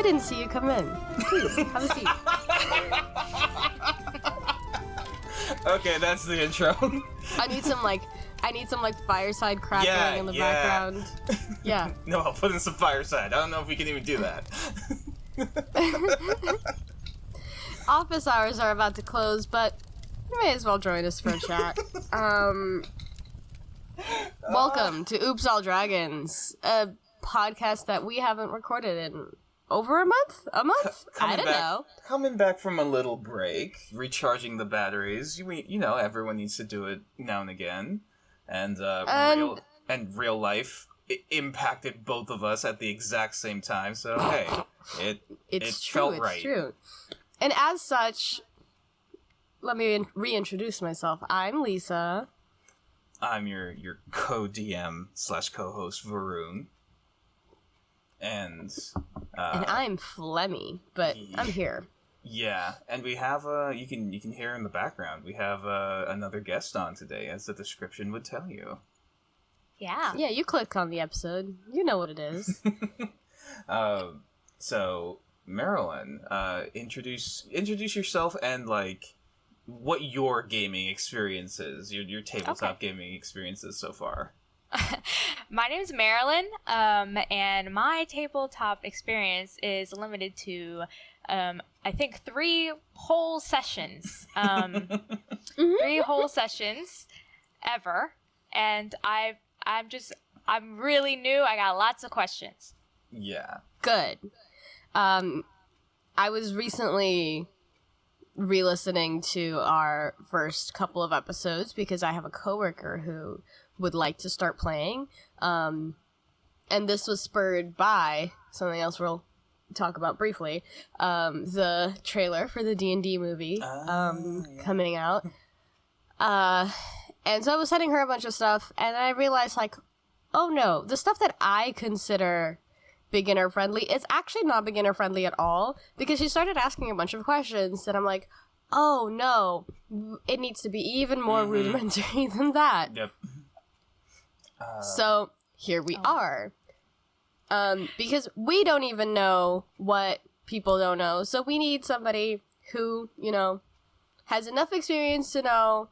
didn't see you come in. Please, have a seat. Okay, that's the intro. I need some fireside crackling in the background. Yeah. No, I'll put in some fireside. I don't know if we can even do that. Office hours are about to close, but you may as well join us for a chat. Welcome to Oops All Dragons, a podcast that we haven't recorded in over a month? I don't know. Coming back from a little break, recharging the batteries. You know, everyone needs to do it now and again. And real life impacted both of us at the exact same time, so hey, it felt right. It's true. And as such, let me reintroduce myself. I'm Lisa. I'm your co-DM / co-host Varun. And I'm Flemmy, but I'm here. Yeah, and we have you can hear in the background, we have another guest on today, as the description would tell you. Yeah. Yeah, you click on the episode. You know what it is. So Marilyn, introduce yourself and what your gaming experience is, your tabletop gaming experiences so far. My name is Marilyn, and my tabletop experience is limited to, I think, 3 whole sessions. 3 whole sessions ever, and I'm really new. I got lots of questions. Yeah. Good. I was recently re-listening to our first couple of episodes because I have a coworker who would like to start playing. And this was spurred by something else we'll talk about briefly. The trailer for the D&D movie coming out. And so I was sending her a bunch of stuff, and I realized, oh no, the stuff that I consider beginner friendly, it's actually not beginner friendly at all, because she started asking a bunch of questions, and I'm like, oh no, it needs to be even more rudimentary than that. Yep. So here we are. Because we don't even know what people don't know, so we need somebody who, has enough experience to know,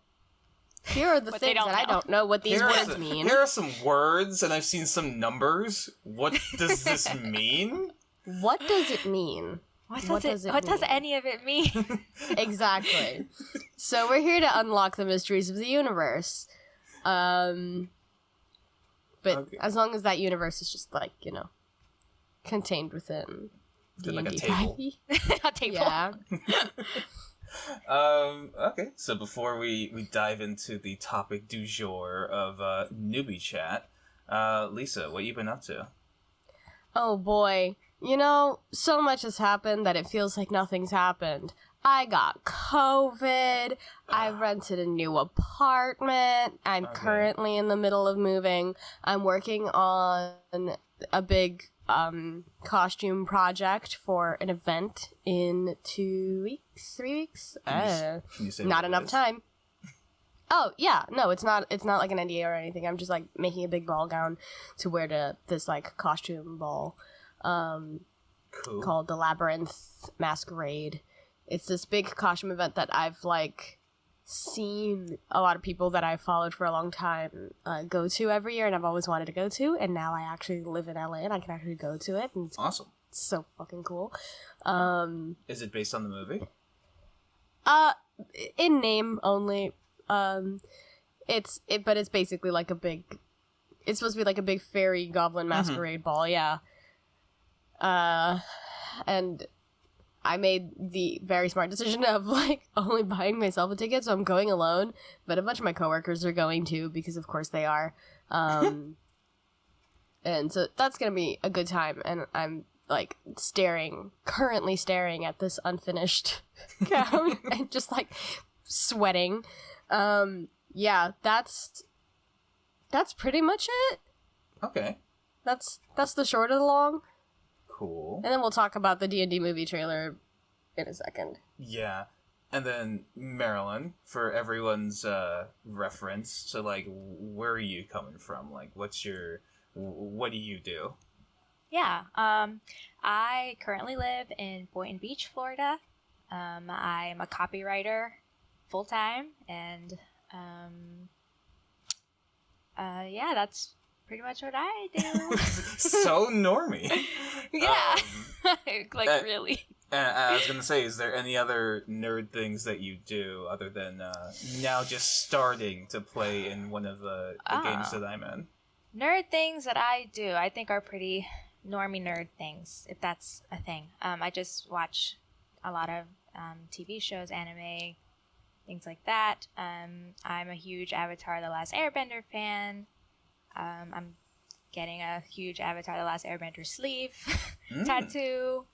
here are the things that I don't know what these words mean. Here are some words, and I've seen some numbers. What does this mean? What does it mean? What does any of it mean? Exactly. So we're here to unlock the mysteries of the universe. But as long as that universe is just contained within like a table. A table. Yeah. Okay, so before we dive into the topic du jour of newbie chat, Lisa, what you been up to? Oh boy, so much has happened that it feels like nothing's happened. I got COVID, I rented a new apartment, I'm currently in the middle of moving, I'm working on a big costume project for an event in 2 weeks, 3 weeks. Can you say not enough time. Oh yeah, no, it's not like an NDA or anything. I'm just making a big ball gown to wear to this costume ball, cool. Called the Labyrinth Masquerade. It's this big costume event that I've seen a lot of people that I've followed for a long time go to every year, and I've always wanted to go to, and now I actually live in LA and I can actually go to it, and it's awesome. It's so fucking cool. Is it based on the movie? In name only. But it's basically it's supposed to be a big fairy goblin masquerade ball, yeah. And I made the very smart decision of only buying myself a ticket, so I'm going alone, but a bunch of my coworkers are going too, because of course they are. And so that's gonna be a good time, and I'm currently staring at this unfinished gown and just sweating. Yeah, that's pretty much it. Okay. That's the short of the long. Cool. And then we'll talk about the D&D movie trailer in a second. Yeah. And then Marilyn, for everyone's reference, so where are you coming from? What do you do? Yeah. I currently live in Boynton Beach, Florida. I'm a copywriter full time, and yeah, that's pretty much what I do. So normie. Yeah, like really. And I was gonna say, is there any other nerd things that you do other than now just starting to play in one of the games that I'm in? Nerd things that I do, I think, are pretty normie nerd things, if that's a thing. I just watch a lot of TV shows, anime, things like that. I'm a huge Avatar: The Last Airbender fan. I'm getting a huge Avatar: The Last Airbender sleeve tattoo.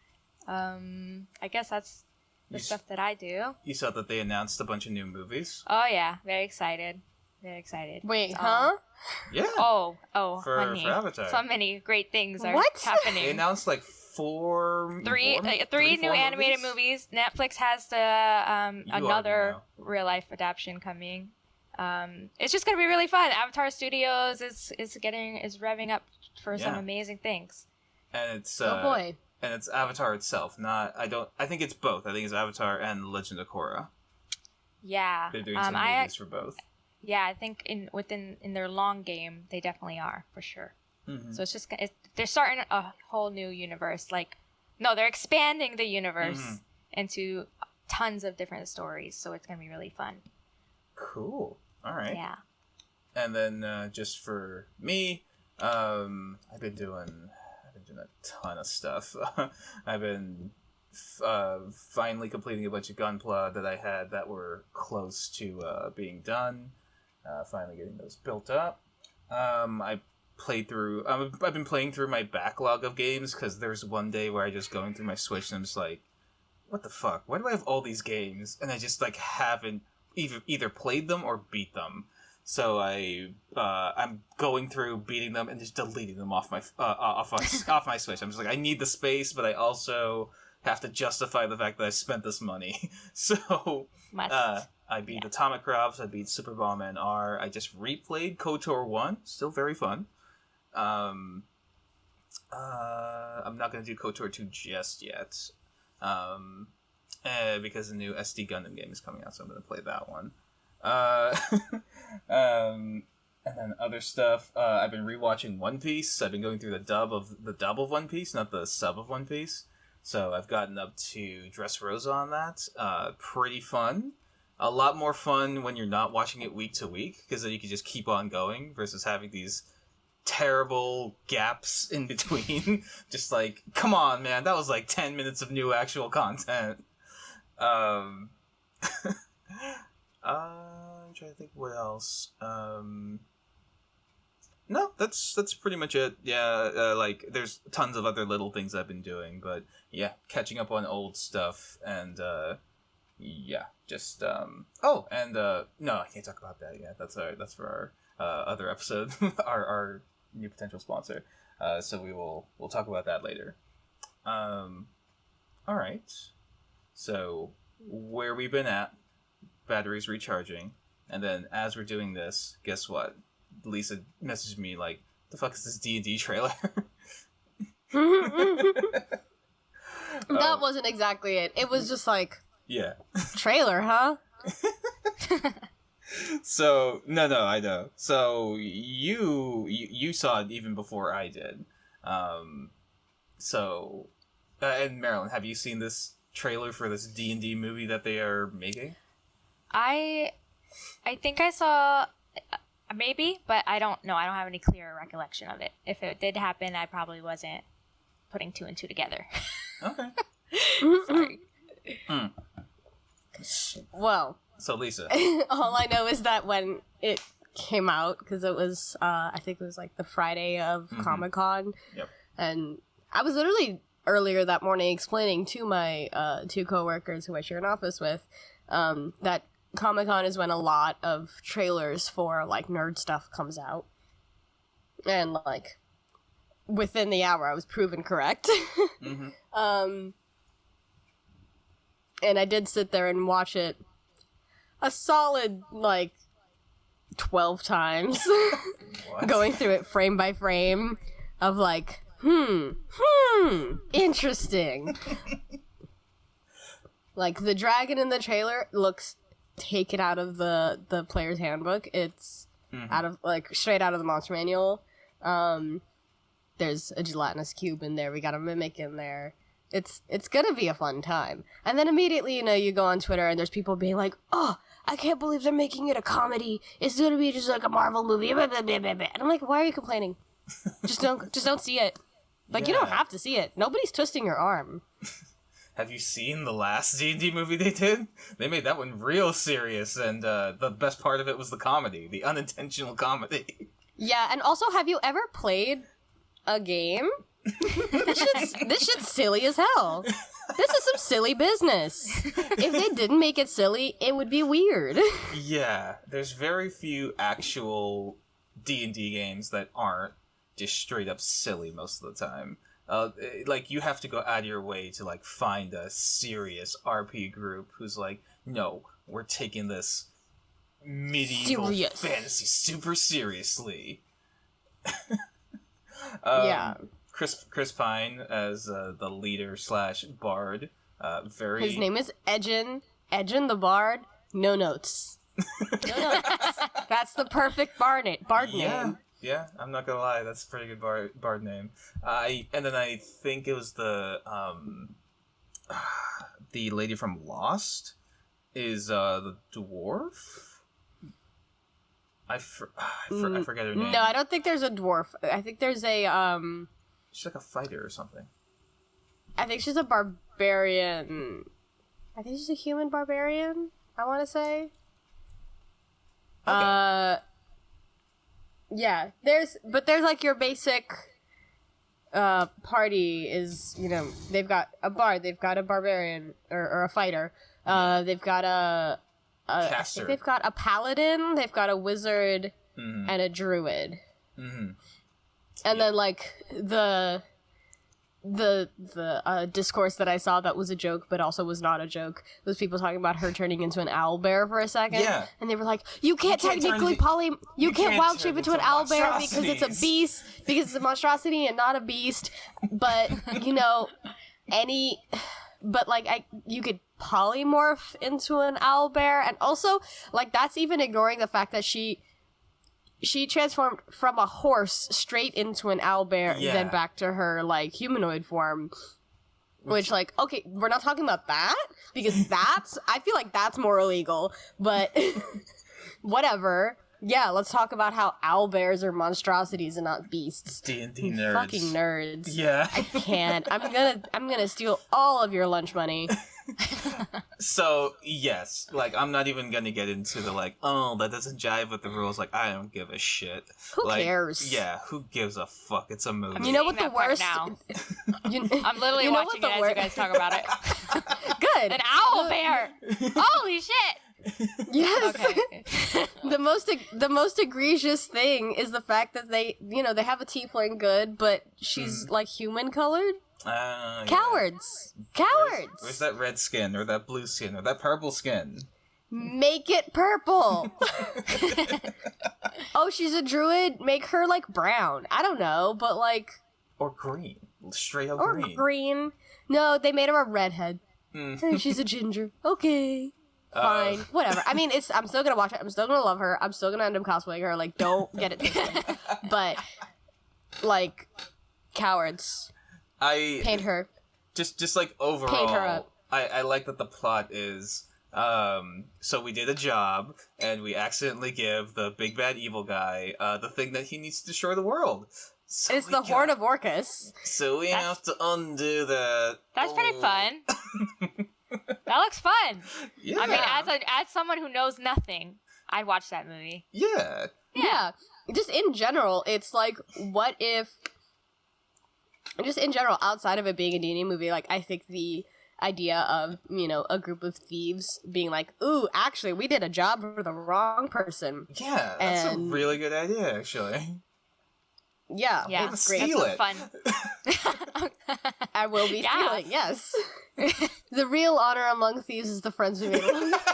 I guess that's the stuff that I do. You saw that they announced a bunch of new movies? Oh yeah, very excied. Very excited. Wait, huh? Yeah. Oh, for honey. Avatar. So many great things are What? happening. They announced like three new animated movies. Netflix has another real life adaptation coming. It's just gonna be really fun. Avatar Studios is revving up for some amazing things. And it's Oh boy. And it's Avatar itself, not I think it's both. I think it's Avatar and Legend of Korra. Yeah. They're doing some movies for both. Yeah, I think in their long game they definitely are for sure. Mm-hmm. So they're starting a whole new universe. They're expanding the universe into tons of different stories. So it's gonna be really fun. Cool. All right. Yeah. And then just for me, I've been doing a ton of stuff. I've been finally completing a bunch of Gunpla that I had that were close to being done. Finally getting those built up. I've been playing through my backlog of games because there's one day where I just going through my Switch and I'm just like, what the fuck? Why do I have all these games? And I just haven't either played them or beat them. So I'm going through beating them and just deleting them off my off my Switch. I'm just like, I need the space, but I also have to justify the fact that I spent this money. So I beat Atomic Crops, I beat Super Bomberman R. I just replayed KOTOR 1, still very fun. I'm not gonna do KOTOR 2 just yet, because the new SD Gundam game is coming out, so I'm gonna play that one. And then other stuff. I've been rewatching One Piece. I've been going through the dub of One Piece, not the sub of One Piece. So I've gotten up to Dressrosa on that. Pretty fun. A lot more fun when you're not watching it week to week, because then you can just keep on going versus having these terrible gaps in between. Just come on, man, that was 10 minutes of new actual content. I'm trying to think what else. No, that's pretty much it. Yeah, there's tons of other little things I've been doing, but yeah, catching up on old stuff and yeah, just no, I can't talk about that yet. That's for our other episode, our new potential sponsor. So we'll talk about that later. All right. So where we've been at, batteries recharging, and then as we're doing this, guess what? Lisa messaged me the fuck is this D&D trailer? That wasn't exactly it. It was just yeah. Trailer, huh? So no, I know. So you saw it even before I did. So and Marilyn, have you seen this trailer for this D&D movie that they are making? I think I saw maybe, but I don't know. I don't have any clear recollection of it. If it did happen, I probably wasn't putting two and two together. Okay. Sorry. Well, so Lisa, all I know is that when it came out, because it was I think it was the Friday of Comic-Con. Yep. And I was literally earlier that morning explaining to my two coworkers who I share an office with that Comic-Con is when a lot of trailers for nerd stuff comes out, and within the hour I was proven correct. And I did sit there and watch it a solid 12 times. Going through it frame by frame of Interesting. Like, the dragon in the trailer looks taken out of the player's handbook. It's out of, like, straight out of the monster manual. There's a gelatinous cube in there. We got a mimic in there. It's gonna be a fun time. And then immediately, you go on Twitter and there's people being like, oh, I can't believe they're making it a comedy. It's gonna be just like a Marvel movie. And I'm like, why are you complaining? Just don't see it. Like, you don't have to see it. Nobody's twisting your arm. Have you seen the last D&D movie they did? They made that one real serious, and the best part of it was the comedy, the unintentional comedy. Yeah, and also, have you ever played a game? This shit's silly as hell. This is some silly business. If they didn't make it silly, it would be weird. Yeah, there's very few actual D&D games that aren't just straight up silly most of the time. Like, you have to go out of your way to, like, find a serious RP group who's like, no, we're taking this medieval fantasy super seriously. Yeah. Chris Pine as the leader / bard. His name is Edgin. Edgin the bard. No notes. No notes. That's the perfect bard name. Yeah, I'm not gonna lie, that's a pretty good bard name. And then I think it was the lady from Lost is the dwarf. I forget her name. No, I don't think there's a dwarf. I think there's a She's like a fighter or something. I think she's a barbarian. I think she's a human barbarian, I want to say. Okay. Yeah, there's like your basic party is, they've got a bard, they've got a barbarian or a fighter. They've got a caster. I think they've got a paladin, they've got a wizard, and a druid. Mm-hmm. And then, like, the discourse that I saw that was a joke but also was not a joke was people talking about her turning into an owlbear for a second. Yeah. And they were like, you can't technically you can't wild shape into an owlbear because it's a beast, because it's a monstrosity and not a beast. But, you could polymorph into an owlbear. And also, like, that's even ignoring the fact that she transformed from a horse straight into an owlbear, and then back to her, like, humanoid form. Which, like, okay, we're not talking about that, because I feel like that's more illegal, but whatever. Yeah, let's talk about how owlbears are monstrosities and not beasts. D&D nerds. Fucking nerds. Yeah. I can't. I'm gonna steal all of your lunch money. So, yes, like, I'm not even gonna get into the, like, oh, that doesn't jive with the rules. Like, I don't give a shit. Who cares? Yeah, who gives a fuck? It's a movie. You know what the worst... now. I'm literally watching it as you guys talk about it. Good. An owl bear! Holy shit! Yes. Okay. The most egregious thing is the fact that they have a tiefling good, but she's like human colored. Cowards. Cowards. Where's that red skin, or that blue skin, or that purple skin? Make it purple. Oh, she's a druid. Make her like brown. I don't know, but like. Or green. Straight up or green. Green. No, they made her a redhead. Hey, she's a ginger. Okay. Fine. Whatever. I mean, I'm still gonna watch it. I'm still gonna love her. I'm still gonna end up cosplaying her. Like, don't get it twisted. But, like, cowards. Paint her. Just like overall, paint her up. I like that the plot is, so we did a job, and we accidentally give the big bad evil guy, the thing that he needs to destroy the world. So it's the Horde of Orcus. So we have to undo that. That's pretty fun. That looks fun. Yeah. I mean, as someone who knows nothing, I'd watch that movie. Yeah. Yeah. Just in general, it's like, what if... Just in general, outside of it being a D&D movie, like, I think the idea of, a group of thieves being like, ooh, actually, we did a job for the wrong person. Yeah, that's a really good idea, actually. Yeah, it's great. Steal it. Fun. I will be stealing, yes. The real honor among thieves is the friends we made along the way.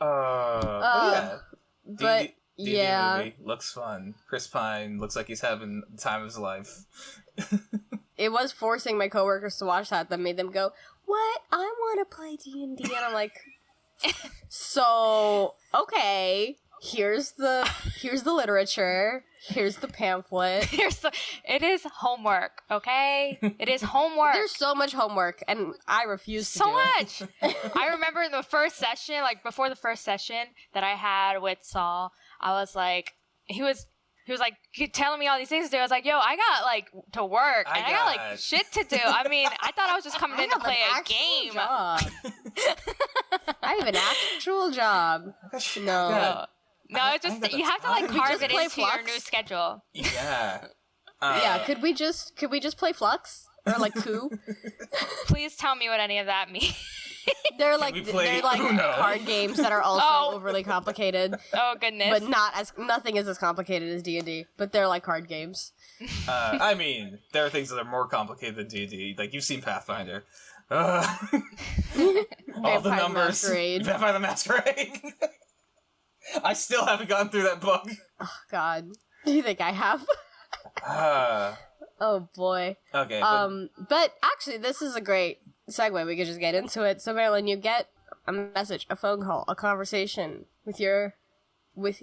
Yeah. But D&D Yeah. movie. Looks fun. Chris Pine looks like he's having the time of his life. It was forcing my coworkers to watch that made them go, "What? I want to play D&D." And I'm like, "So, okay, here's the literature. Here's the pamphlet. It is homework, okay? It is homework. There's so much homework, and I refuse to do so it." much. I remember in the first session, like before the first session that I had with Saul, I was like, he was like telling me all these things to do. I was like, yo, I got like to work and I got like shit to do. I mean, I thought I was just coming in to play a game. Job. I have an actual job. No. No, it's just you have to like carve it into Flux? your new schedule. Yeah. Yeah, could we just play Flux or like Coup? Please tell me what any of that means. They're like Uno? card games that are also overly complicated. Oh goodness. But nothing is as complicated as D&D, but they're like card games. I mean, there are things that are more complicated than D&D. Like, you've seen Pathfinder. All the numbers. Vampire the Masquerade. I still haven't gotten through that book. Oh God, do you think I have? Oh boy. Okay. But actually, this is a great segue. We could just get into it. So, Marilyn, you get a message, a phone call, a conversation with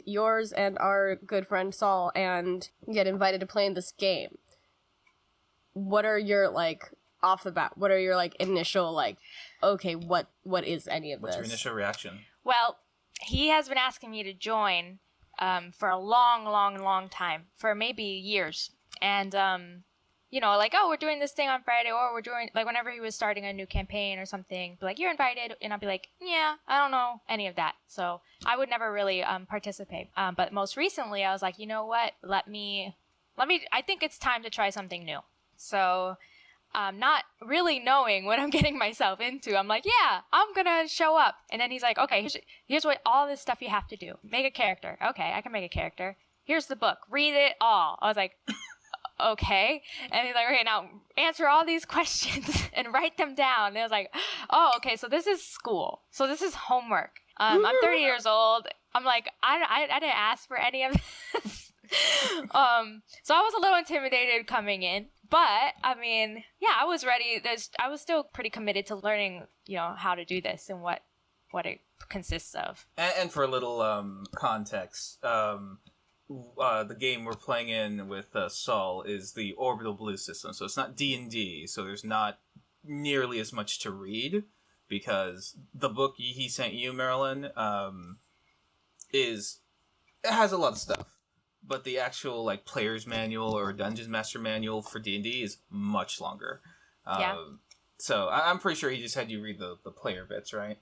yours and our good friend Saul, and you get invited to play in this game. What are your off the bat? What are your initial okay, what is any of this? What's your initial reaction? Well, he has been asking me to join for a long time, for maybe years. And, oh, we're doing this thing on Friday, or we're doing, whenever he was starting a new campaign or something, be like, you're invited, and I'll be like, yeah, I don't know any of that. So I would never really participate. But most recently, I was like, you know what, I think it's time to try something new. So not really knowing what I'm getting myself into, I'm like, yeah, I'm gonna show up. And then he's like, okay, here's what all this stuff you have to do. Make a character. Okay, I can make a character. Here's the book. Read it all. I was like, okay. And he's like, okay, now answer all these questions and write them down. And I was like, oh, okay, so this is school. So this is homework. I'm 30 years old. I'm like, I didn't ask for any of this. So I was a little intimidated coming in. But, I mean, yeah, I was ready. I was still pretty committed to learning, how to do this and what it consists of. And for a little context, the game we're playing in with Saul is the Orbital Blues system. So it's not D&D, so there's not nearly as much to read, because the book he sent you, Marilyn, it has a lot of stuff. But the actual player's manual or dungeons master manual for D&D is much longer. Yeah. So I'm pretty sure he just had you read the player bits, right?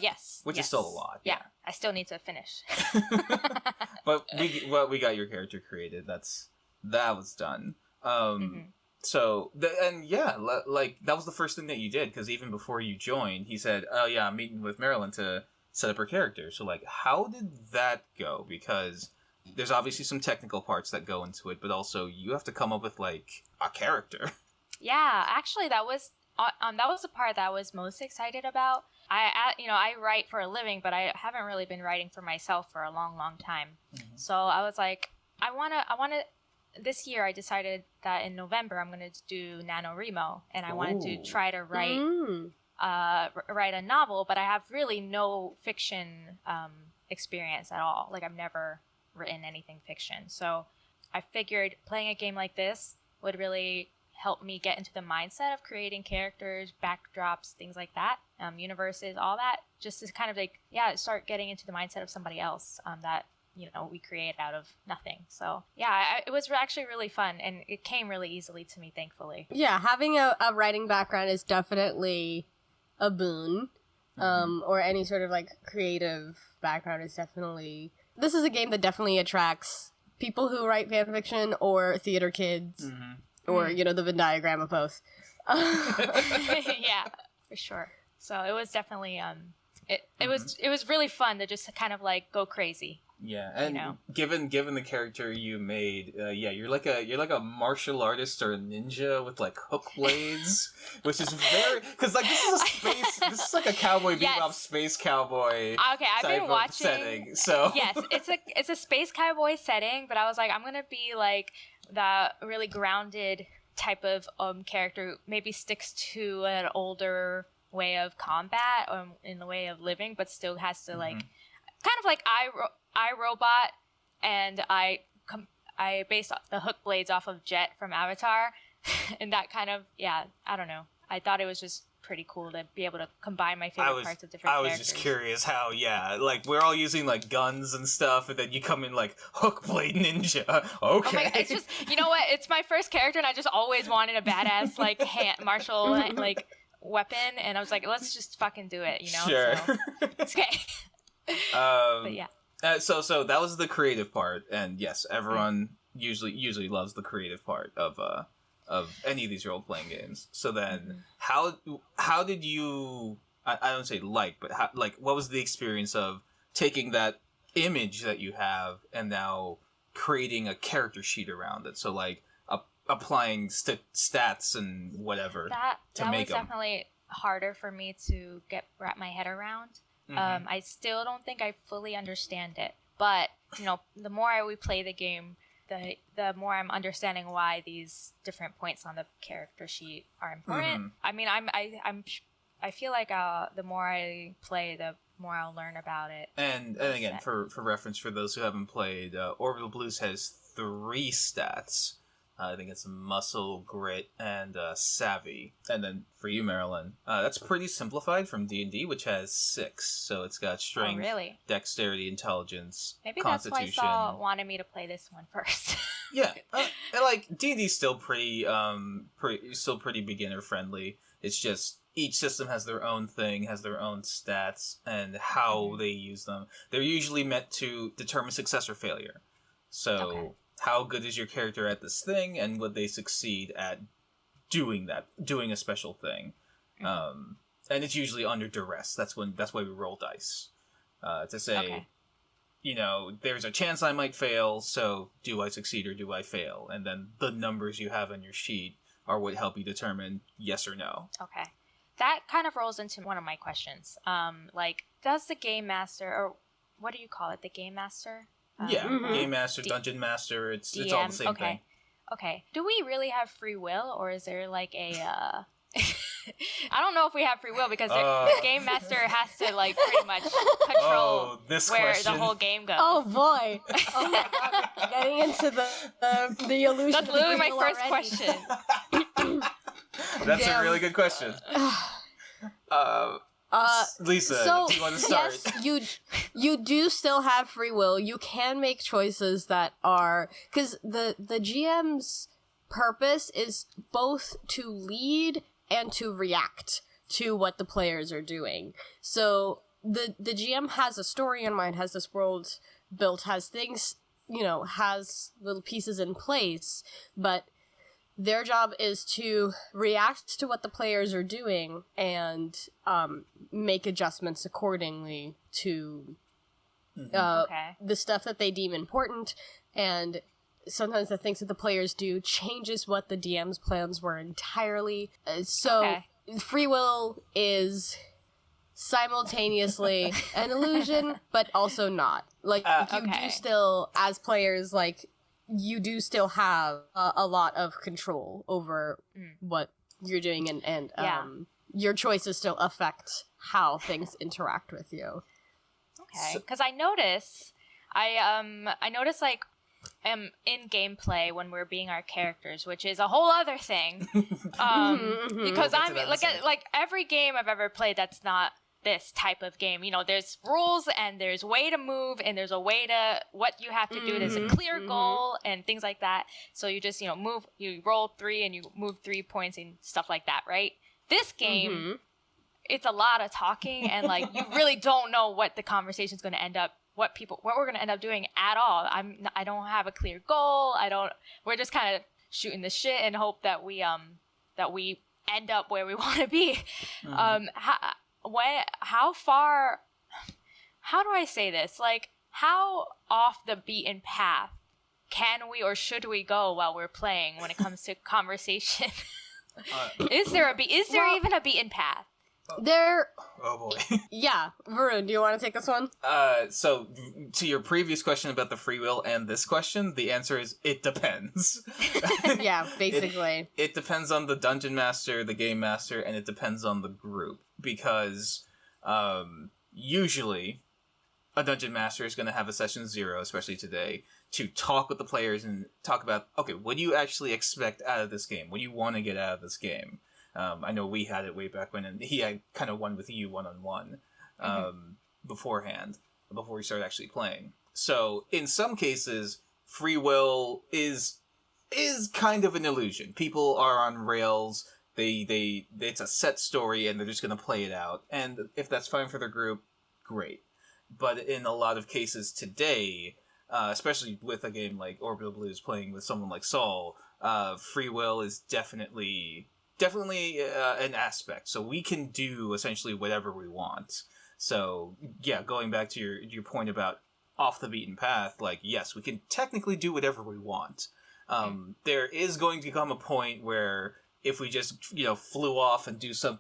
Yes. Which is still a lot. Yeah. I still need to finish. But we got your character created. That was done. So that was the first thing that you did, because even before you joined, he said, "Oh yeah, I'm meeting with Marilyn to set up her character." So how did that go? Because there's obviously some technical parts that go into it, but also you have to come up with a character. Yeah, actually, that was the part that I was most excited about. I write for a living, but I haven't really been writing for myself for a long time. Mm-hmm. So I was like, I wanna. This year, I decided that in November I'm gonna do NaNoWriMo, and I wanted to try to write a novel, but I have really no fiction experience at all. I've never written anything fiction. So I figured playing a game like this would really help me get into the mindset of creating characters, backdrops, things like that, universes, all that, just to kind of start getting into the mindset of somebody else that we create out of nothing. So yeah, it was actually really fun, and it came really easily to me, thankfully. Yeah, having a writing background is definitely a boon. Or any sort of creative background is definitely. This is a game that definitely attracts people who write fan fiction or theater kids, or the Venn diagram of both. Yeah, for sure. So it was definitely it was really fun to just kind of go crazy. Yeah, and you know? given the character you made, you're like a martial artist or a ninja with like hook blades, which is very because like this is like a cowboy bebop space cowboy. Okay, I've been watching setting. So yes, it's a space cowboy setting, but I was like, I'm gonna be like the really grounded type of character who maybe sticks to an older way of combat in the way of living, but still has to like kind of like iRobot, and I based the hook blades off of Jet from Avatar, and that kind of I don't know. I thought it was just pretty cool to be able to combine my favorite parts of different characters. I was just curious how like we're all using like guns and stuff, and then you come in like hook blade ninja. Okay, oh my, it's just you know what? It's my first character, and I just always wanted a badass like martial like weapon, and I was like, let's just fucking do it, you know? Sure. So, it's okay. But yeah. So that was the creative part, and yes, everyone usually loves the creative part of any of these role playing games. So then, how did you? I don't say but how, like what was the experience of taking that image that you have and now creating a character sheet around it? So like applying stats and whatever to make them. That was definitely harder for me to wrap my head around. I still don't think I fully understand it, but you know, the more we play the game, the more I'm understanding why these different points on the character sheet are important. I mean, I feel like the more I play, the more I'll learn about it. And again, for reference, for those who haven't played, Orbital Blues has 3 stats. I think it's muscle, grit, and savvy. And then for you, Marilyn, that's pretty simplified from D&D, which has 6. So it's got strength, dexterity, intelligence, maybe constitution. That's why Saul wanted me to play this one first. Yeah, and like D&D's still pretty beginner friendly. It's just each system has their own thing, has their own stats, and how they use them. They're usually meant to determine success or failure. So how good is your character at this thing, and would they succeed at doing a special thing? And it's usually under duress. That's why we roll dice to say, you know, there's a chance I might fail. So do I succeed or do I fail? And then the numbers you have on your sheet are what help you determine yes or no. Okay, that kind of rolls into one of my questions. Like, does the game master, or what do you call it, the game master? Game master, dungeon master, it's all the same thing. Okay. Do we really have free will, or is there like a I don't know if we have free will, because the game master has to like pretty much control the whole game goes. Oh boy. Oh my god. Getting into the illusion. That's literally my first question. That's a really good question. Lisa, do you want to start? Yes, you do still have free will. You can make choices that are, because the GM's purpose is both to lead and to react to what the players are doing. So the GM has a story in mind, has this world built, has things, you know, has little pieces in place, but their job is to react to what the players are doing and make adjustments accordingly to the stuff that they deem important. And sometimes the things that the players do changes what the DM's plans were entirely. Free will is simultaneously an illusion, but also not. Like, you do still, as players, like, you do still have a lot of control over what you're doing, and your choices still affect how things interact with you. Okay, because I notice like in gameplay when we're being our characters, which is a whole other thing. Because I'm like every game I've ever played that's not this type of game, you know, there's rules and there's way to move and there's a way to what you have to do. There's a clear goal and things like that. So you just, you know, move, you roll 3 and you move 3 points and stuff like that, right? This game, it's a lot of talking and like you really don't know what the conversation's going to end up, what we're going to end up doing at all. I don't have a clear goal. We're just kind of shooting the shit and hope that we end up where we want to be. How do I say this? Like, how off the beaten path can we or should we go while we're playing when it comes to conversation? Is there even a beaten path? Oh boy. Yeah, Varun, do you want to take this one? So to your previous question about the free will and this question, the answer is it depends. Yeah, basically. It depends on the dungeon master, the game master, and it depends on the group. Because usually a dungeon master is going to have a session 0, especially today, to talk with the players and talk about, okay, what do you actually expect out of this game? What do you want to get out of this game? I know we had it way back when, and he had kind of won with you one-on-one beforehand, before we started actually playing. So, in some cases, free will is kind of an illusion. People are on rails, it's a set story, and they're just going to play it out. And if that's fine for their group, great. But in a lot of cases today, especially with a game like Orbital Blues playing with someone like Saul, free will is definitely an aspect. So we can do essentially whatever we want. So yeah, going back to your point about off the beaten path, like, yes, we can technically do whatever we want. There is going to come a point where if we just, flew off and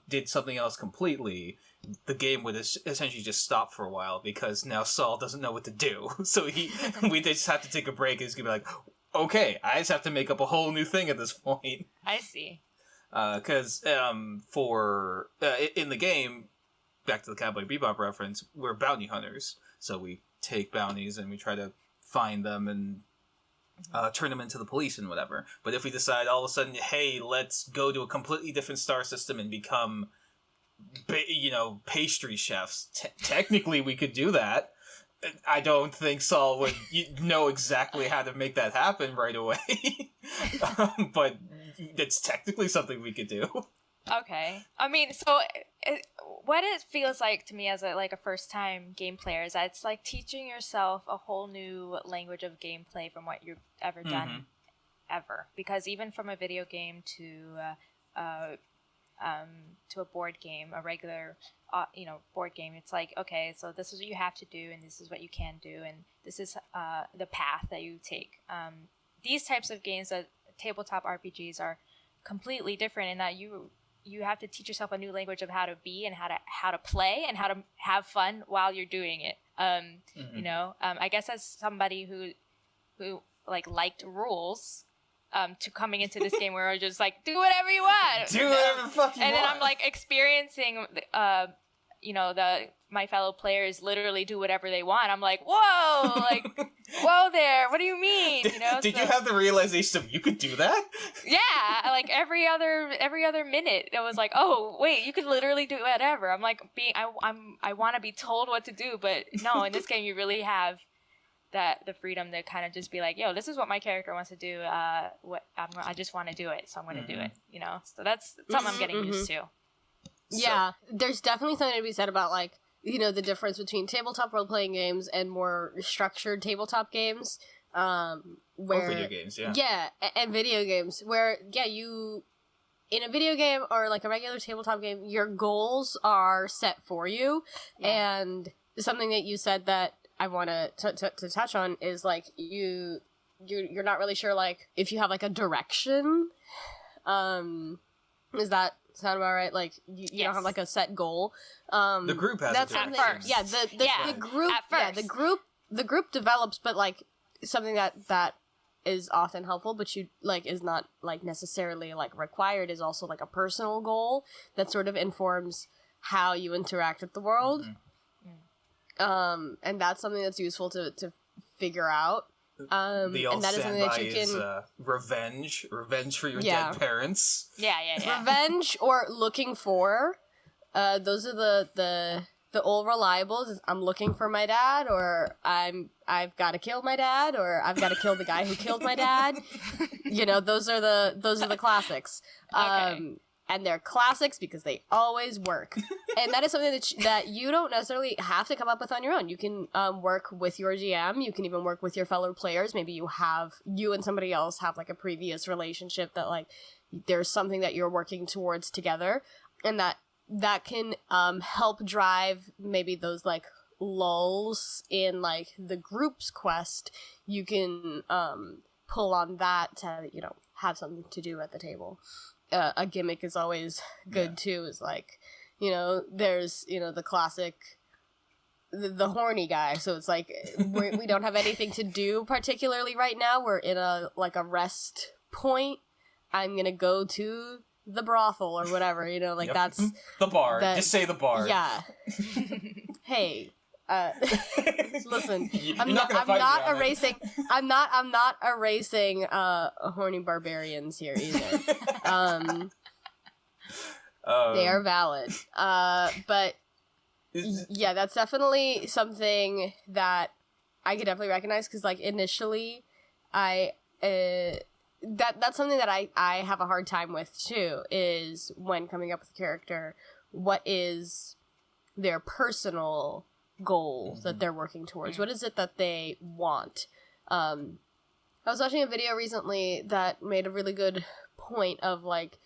did something else completely, the game would essentially just stop for a while, because now Saul doesn't know what to do. So we just have to take a break, and he's gonna be like, okay, I just have to make up a whole new thing at this point. I see. Because in the game, back to the Cowboy Bebop reference, we're bounty hunters. So we take bounties and we try to find them and turn them into the police and whatever. But if we decide all of a sudden, hey, let's go to a completely different star system and become, pastry chefs, technically we could do that. I don't think Saul would know exactly how to make that happen right away. But it's technically something we could do. Okay. I mean, so what it feels like to me as a first-time game player is that it's like teaching yourself a whole new language of gameplay from what you've ever done, ever. Because even from a video game to a board game, a regular board game, it's like, okay, so this is what you have to do, and this is what you can do, and this is the path that you take. These types of games, tabletop RPGs, are completely different in that you have to teach yourself a new language of how to be and how to play and how to have fun while you're doing it. I guess as somebody who liked rules, to coming into this game where we're just like, do whatever you want, do whatever the fuck you want, and then I'm like experiencing my fellow players literally do whatever they want. I'm like, whoa, whoa there, what do you mean? Did you have the realization of you could do that? Yeah, like every other minute it was like, oh wait, you could literally do whatever. I'm like, I want to be told what to do, but no, in this game you really have the freedom to kind of just be like, yo, this is what my character wants to do. I just want to do it, so I'm going to do it. So that's something I'm getting used to. Yeah, there's definitely something to be said about the difference between tabletop role-playing games and more structured tabletop games. Or video games, yeah. Yeah, and video games, where, you, in a video game or a regular tabletop game, your goals are set for you. Yeah. And something that you said that I want to touch on is, you're not really sure, if you have, a direction. Is that sound about right? You yes. don't have a set goal. The group has that's a direction. At first. Yeah, the group. At first. Yeah, the group develops, but something that is often helpful, but is not necessarily required, is also a personal goal that sort of informs how you interact with the world. And that's something that's useful to figure out. The old and that is something that you can is revenge for your dead parents. Yeah. Revenge or looking for. Those are the old reliables. I'm looking for my dad, or I've got to kill my dad, or I've got to kill the guy who killed my dad. Those are the classics. Okay. And they're classics because they always work. And that is something that you don't necessarily have to come up with on your own. You can work with your GM. You can even work with your fellow players. Maybe you and somebody else have a previous relationship that there's something that you're working towards together, and that can help drive maybe those lulls in, like, the group's quest, you can pull on that to, you know, have something to do at the table. A gimmick is always good, too, is, like, you know, there's, you know, the classic... The horny guy, so it's like we don't have anything to do particularly right now. We're in a rest point. I'm gonna go to the brothel or whatever, you know, like that's the bar. Just say the bar. Yeah. Hey, listen, I'm not erasing horny barbarians here either. They are valid. But yeah, that's definitely something that I could definitely recognize, because, like, initially, that's something that I have a hard time with, too, is when coming up with a character, what is their personal goal that they're working towards? What is it that they want? I was watching a video recently that made a really good point of, like,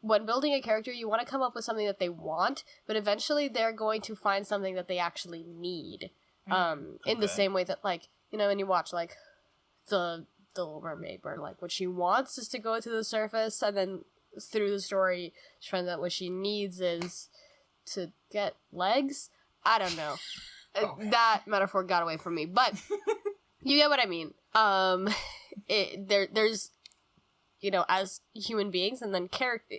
when building a character, you want to come up with something that they want, but eventually they're going to find something that they actually need. In the same way that, like, you know, when you watch, like, the Little Mermaid, where, like, what she wants is to go to the surface, and then through the story, she finds out what she needs is to get legs? I don't know. That metaphor got away from me, but you get what I mean. There's... You know, as human beings, and then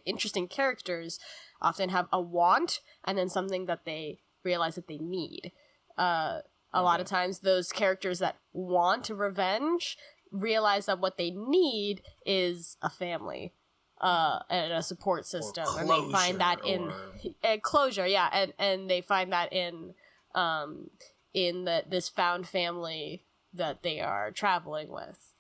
interesting characters often have a want, and then something that they realize that they need. A lot of times, those characters that want revenge realize that what they need is a family, and a support system, and they find that in closure. Yeah, and they find that in this found family that they are traveling with.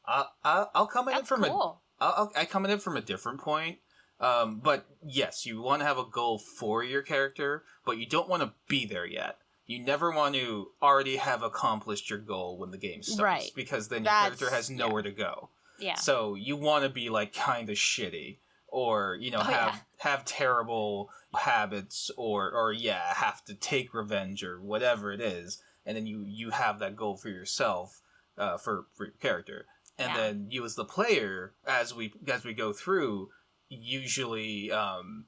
I'll come at it from cool. I come at it from a different point. But yes, you want to have a goal for your character, but you don't want to be there yet. You never want to already have accomplished your goal when the game starts, right? Because then your character has nowhere to go. Yeah. So you want to be, like, kind of shitty, or, you know, have terrible habits, or have to take revenge or whatever it is, and then you have that goal for yourself, for your character. And then you, as the player, as we go through, usually, and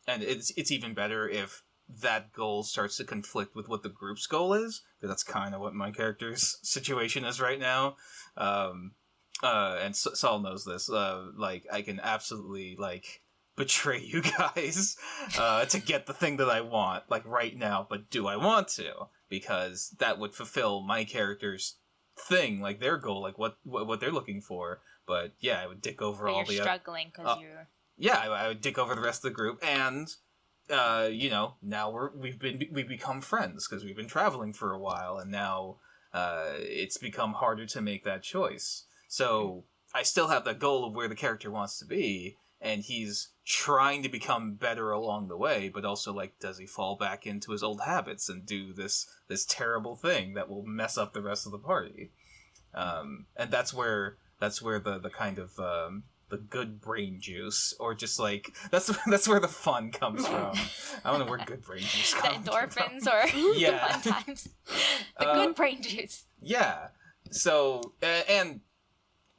it's even better if that goal starts to conflict with what the group's goal is, because that's kind of what my character's situation is right now. And Saul knows this. Like, I can absolutely, like, betray you guys to get the thing that I want, like, right now. But do I want to? Because that would fulfill my character's thing, like their goal, like what they're looking for. But yeah, I would dick over all the... You're struggling because you're... Yeah, I would dick over the rest of the group, and you know, now we've become friends because we've been traveling for a while, and now it's become harder to make that choice. So I still have that goal of where the character wants to be, and he's trying to become better along the way, but also, like, does he fall back into his old habits and do this terrible thing that will mess up the rest of the party? And that's where the kind of the good brain juice, or just, like, that's where the fun comes from. I don't know where good brain juice comes from. The endorphins or the fun times. The good brain juice. Yeah. So, and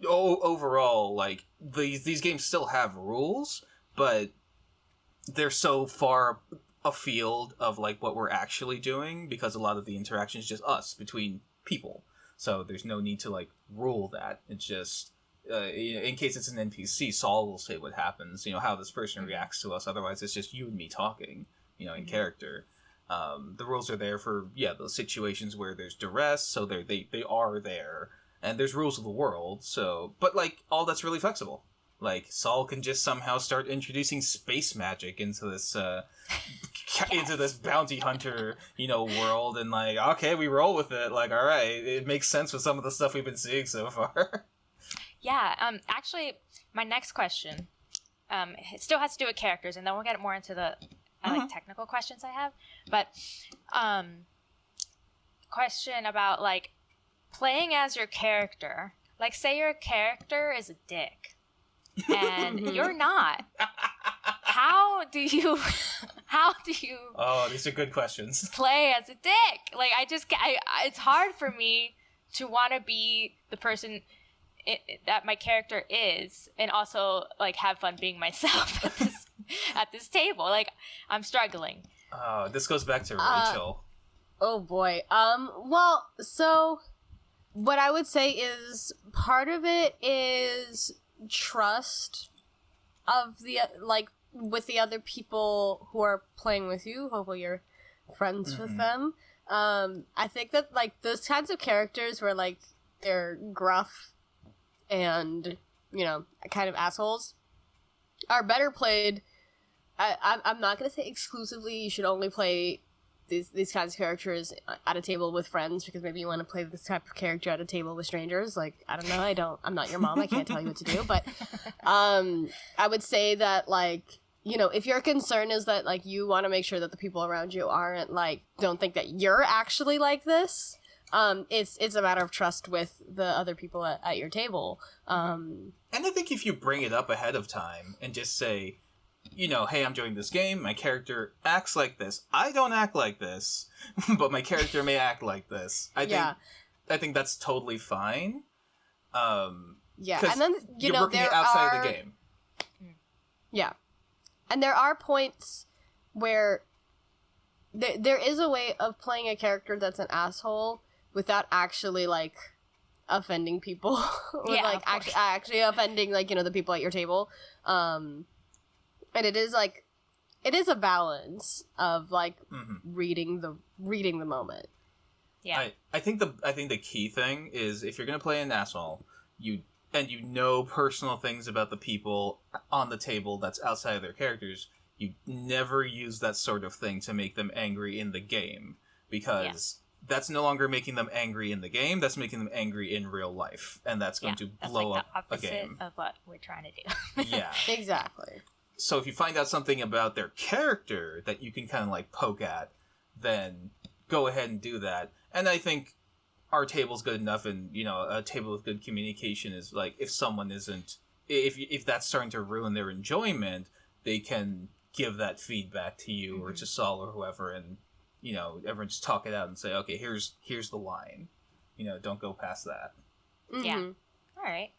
overall, like, these games still have rules, but they're so far afield of, like, what we're actually doing, because a lot of the interaction is just us between people. So there's no need to, like, rule that. It's just, in case it's an NPC, Saul will say what happens, you know, how this person reacts to us. Otherwise, it's just you and me talking, you know, in character. The rules are there for, those situations where there's duress, so they are there. And there's rules of the world, so... But, like, all that's really flexible. Like, Saul can just somehow start introducing space magic into this, into this bounty hunter, you know, world, and, like, okay, we roll with it. Like, alright, it makes sense with some of the stuff we've been seeing so far. Yeah, actually, my next question, it still has to do with characters, and then we'll get more into the, like, technical questions I have. But, question about, like, playing as your character. Like, say your character is a dick, and you're not. How how do you Oh, these are good questions. play as a dick? Like, it's hard for me to want to be the person that my character is, and also like have fun being myself at this table. Like, I'm struggling. Oh, this goes back to Rachel. Oh boy. Well, so what I would say is part of it is trust of the with the other people who are playing with you. Hopefully you're friends with them. I think that like those kinds of characters where like they're gruff and, you know, kind of assholes are better played. I'm not gonna say exclusively you should only play these kinds of characters at a table with friends, because maybe you want to play this type of character at a table with strangers. Like, I don't know, I'm not your mom, I can't tell you what to do, but I would say that, like, you know, if your concern is that, like, you want to make sure that the people around you aren't, like, don't think that you're actually like this, it's a matter of trust with the other people at your table. And I think if you bring it up ahead of time and just say, you know, hey, I'm joining this game, my character acts like this. I don't act like this, but my character may act like this. I think that's totally fine. Yeah, and then, you know, working it outside of the game. Yeah. And there are points where there is a way of playing a character that's an asshole without actually, like, offending people. With, like, actually offending, like, you know, the people at your table. And it is, like, it is a balance of, like, reading the moment. Yeah. I think the key thing is, if you're gonna play an asshole, you know personal things about the people on the table that's outside of their characters, you never use that sort of thing to make them angry in the game, because that's no longer making them angry in the game, that's making them angry in real life, and that's going to blow like up the a game. of what we're trying to do. Yeah. Exactly. So if you find out something about their character that you can kind of like poke at, then go ahead and do that. And I think our table's good enough, and, you know, a table with good communication is like, if someone isn't, if that's starting to ruin their enjoyment, they can give that feedback to you or to Saul or whoever, and, you know, everyone just talk it out and say, okay, here's the line. You know, don't go past that. Yeah. All right.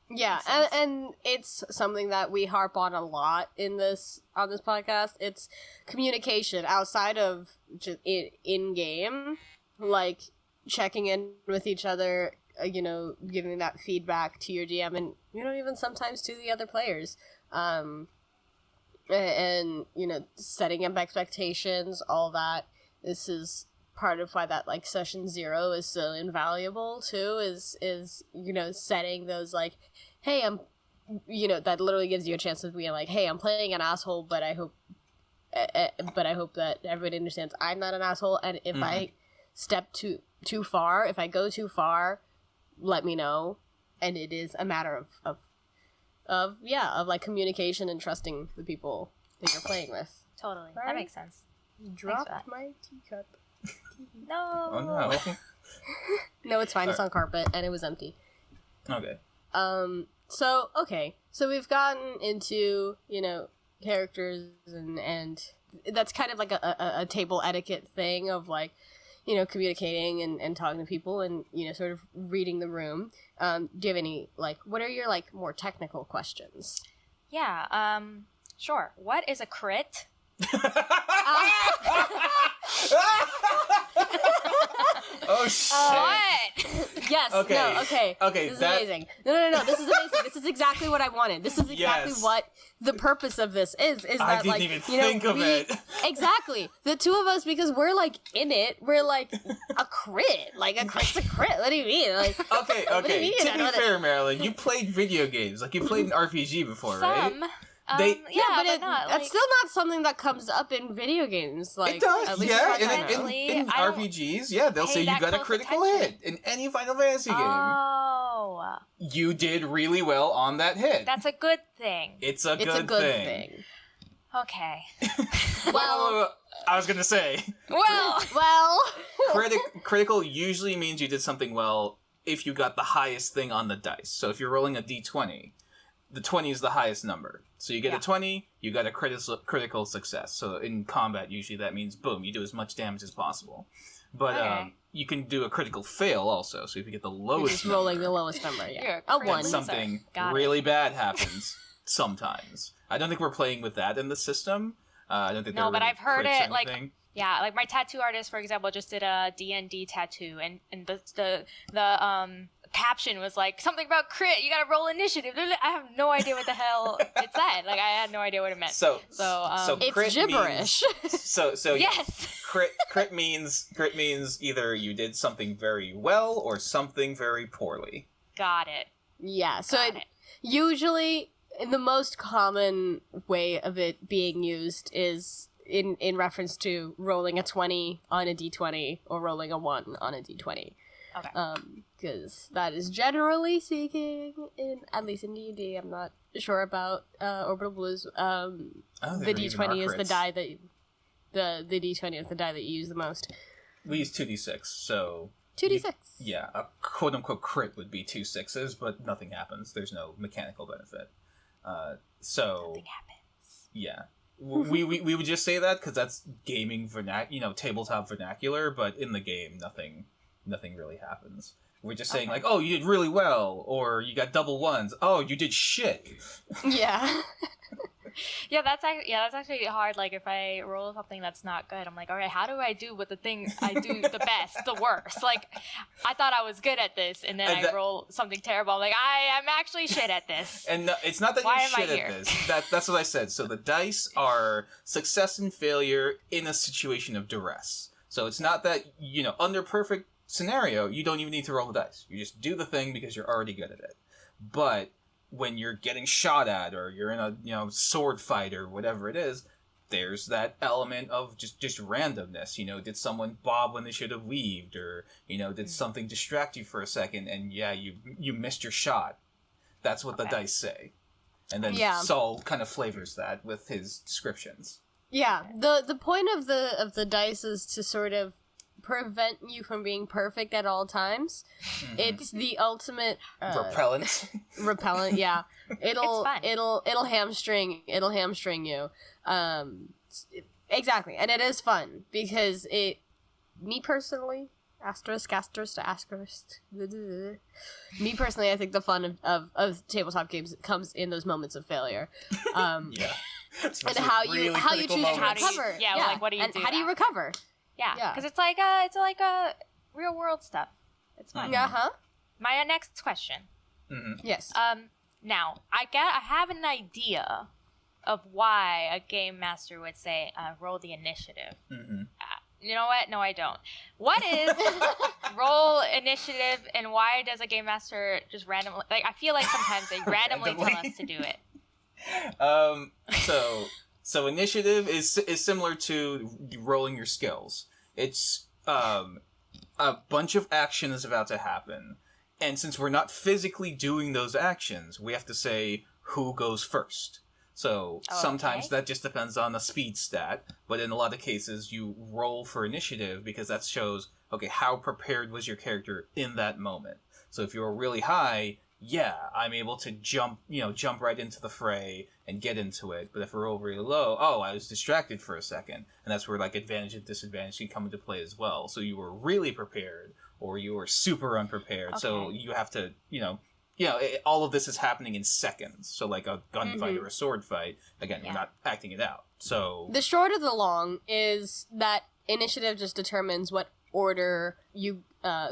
Yeah, and it's something that we harp on a lot on this podcast. It's communication outside of just in game, like checking in with each other, you know, giving that feedback to your DM, and, you know, even sometimes to the other players, and, you know, setting up expectations, all that. This is part of why that, like, session 0 is so invaluable too, is you know, setting those, like, hey, that literally gives you a chance of being like, hey, I'm playing an asshole, but I hope that everybody understands I'm not an asshole, and if I step too far, if I go too far, let me know. And it is a matter of like communication and trusting the people that you're playing with. Totally. Right? That makes sense. Dropped my teacup. No. Oh no. No, it's fine. It's on carpet, and it was empty. Okay. So we've gotten into, you know, characters, and that's kind of like a table etiquette thing of, like, you know, communicating and talking to people and, you know, sort of reading the room. Do you have any, like, what are your, like, more technical questions? Yeah, sure. What is a crit? Oh shit! What? Yes. Okay. No. Okay. Okay. This is amazing. No. This is amazing. This is exactly what I wanted. This is exactly what the purpose of this is. Is I that, didn't like, even you know, think of it. Exactly. The two of us, because we're, like, in it. We're like a crit. Like, a crit's a crit. What do you mean? Like. Okay. What do you mean? To be fair, Marilyn, you played video games. Like, you played an RPG before, right? Some. But not, it's still not something that comes up in video games. Like, it does, at least yeah. not In RPGs, yeah, they'll say you got a critical hit in any Final Fantasy game. Oh. You did really well on that hit. That's a good thing. It's a good thing. Okay. Well, I was gonna say. Well. Critical usually means you did something well if you got the highest thing on the dice. So if you're rolling a d20, the 20 is the highest number. So you get a 20, you got a critical success. So in combat, usually that means, boom, you do as much damage as possible. But you can do a critical fail also. So if you get the lowest just rolling the lowest number, a 1. Something really bad happens sometimes. I don't think we're playing with that in the system. I don't think no, but really I've heard it, like, anything. yeah, like my tattoo artist, for example, just did a D&D tattoo, and the caption was like something about crit. You gotta roll initiative. I have no idea what the hell it said. Like I had no idea what it meant. So it's gibberish. So yes, crit means either you did something very well or something very poorly. Got it. Yeah. So usually the most common way of it being used is in reference to rolling a 20 on a d20 or rolling a 1 on a d20. Okay. Because that is generally speaking, at least in D&D, I'm not sure about Orbital Blues. The d20 is the die that the d20 is the die that you use the most. We use 2d6, so 2d6. Yeah, a quote unquote crit would be 2 6s, but nothing happens. There's no mechanical benefit. Nothing happens. Yeah. we would just say that because that's gaming tabletop vernacular, but in the game, nothing really happens. We're just saying like, oh, you did really well, or you got double ones. Oh, you did shit. Yeah. Yeah, that's actually hard. Like if I roll something that's not good, I'm like, all right, how do I do what the thing I do the best, the worst? Like I thought I was good at this, and then I roll something terrible. I'm like, I am actually shit at this. And no, it's not that you're shit at this. That's what I said. So the dice are success and failure in a situation of duress. So it's not that under perfect scenario, you don't even need to roll the dice. You just do the thing because you're already good at it. But when you're getting shot at, or you're in a sword fight or whatever it is, there's that element of just randomness. Did someone bob when they should have weaved, or did something distract you for a second, and you missed your shot. That's what the dice say. And then Saul kind of flavors that with his descriptions. Yeah, the point of the dice is to sort of prevent you from being perfect at all times. Mm-hmm. It's the ultimate repellent. Yeah, it'll hamstring you. Exactly, and it is fun because me personally, asterisk. Me personally, I think the fun of tabletop games comes in those moments of failure. Yeah. And how you choose to recover. Yeah, like what do you do? How do you recover? Yeah, because it's like a real world stuff. It's fun. Uh-huh. My next question. Mm-hmm. Yes. Now I have an idea of why a game master would say roll the initiative. Mm-hmm. You know what? No, I don't. What is roll initiative, and why does a game master just randomly? Like, I feel like sometimes they randomly tell us to do it. So initiative is similar to rolling your skills. It's a bunch of action is about to happen, and since we're not physically doing those actions, we have to say who goes first. So sometimes that just depends on a speed stat, but in a lot of cases you roll for initiative because that shows, okay, how prepared was your character in that moment. So if you're really high, I'm able to jump right into the fray and get into it. But if we're all really low, I was distracted for a second. And that's where like advantage and disadvantage can come into play as well. So you were really prepared or you were super unprepared. Okay. So you have to, all of this is happening in seconds. So like a gunfight or a sword fight, again, we're not acting it out. So the short of the long is that initiative just determines what order you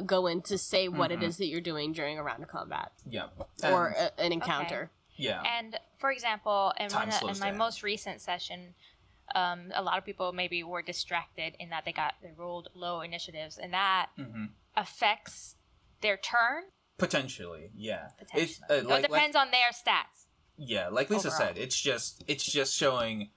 go in to say what it is that you're doing during a round of combat. Yeah. Or an encounter. Okay. Yeah. And for example, in my most recent session, a lot of people maybe were distracted in that they rolled low initiatives, and that affects their turn. Potentially, yeah. It depends on their stats. Yeah, like Lisa said, it's just showing,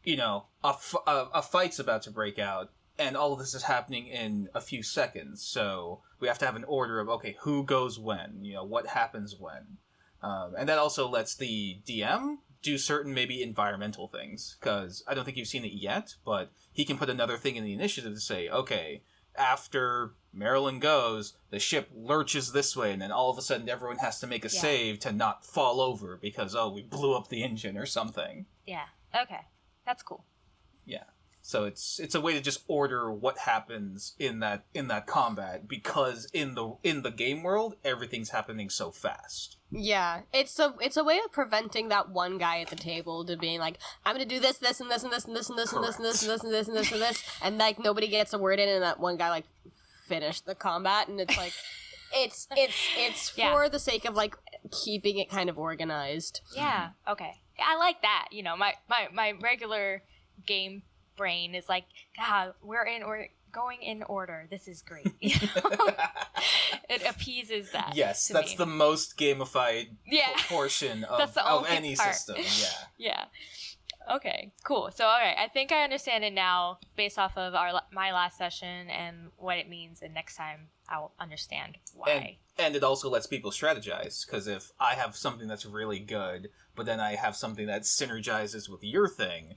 a fight's about to break out, and all of this is happening in a few seconds. So we have to have an order of, okay, who goes when, what happens when. And that also lets the DM do certain maybe environmental things, because I don't think you've seen it yet, but he can put another thing in the initiative to say, okay, after Marilyn goes, the ship lurches this way, and then all of a sudden everyone has to make a save to not fall over because, we blew up the engine or something. Yeah. Okay. That's cool. Yeah. So it's a way to just order what happens in that combat, because in the game world everything's happening so fast. Yeah, it's a way of preventing that one guy at the table to being like, I'm gonna do this, this, and this, and this, and this, and this, and this, and this, and this, and this, and this, and this, and like nobody gets a word in, and that one guy like finished the combat, and it's like, it's for the sake of like keeping it kind of organized. Yeah. Okay. I like that. You know, my regular game brain is like, God, we're going in order. This is great. You know? It appeases that. Yes, that's the most gamified portion of any part. system. Yeah. Okay, cool. So, all right, I think I understand it now based off of my last session and what it means, and next time I'll understand why. And it also lets people strategize, because if I have something that's really good, but then I have something that synergizes with your thing,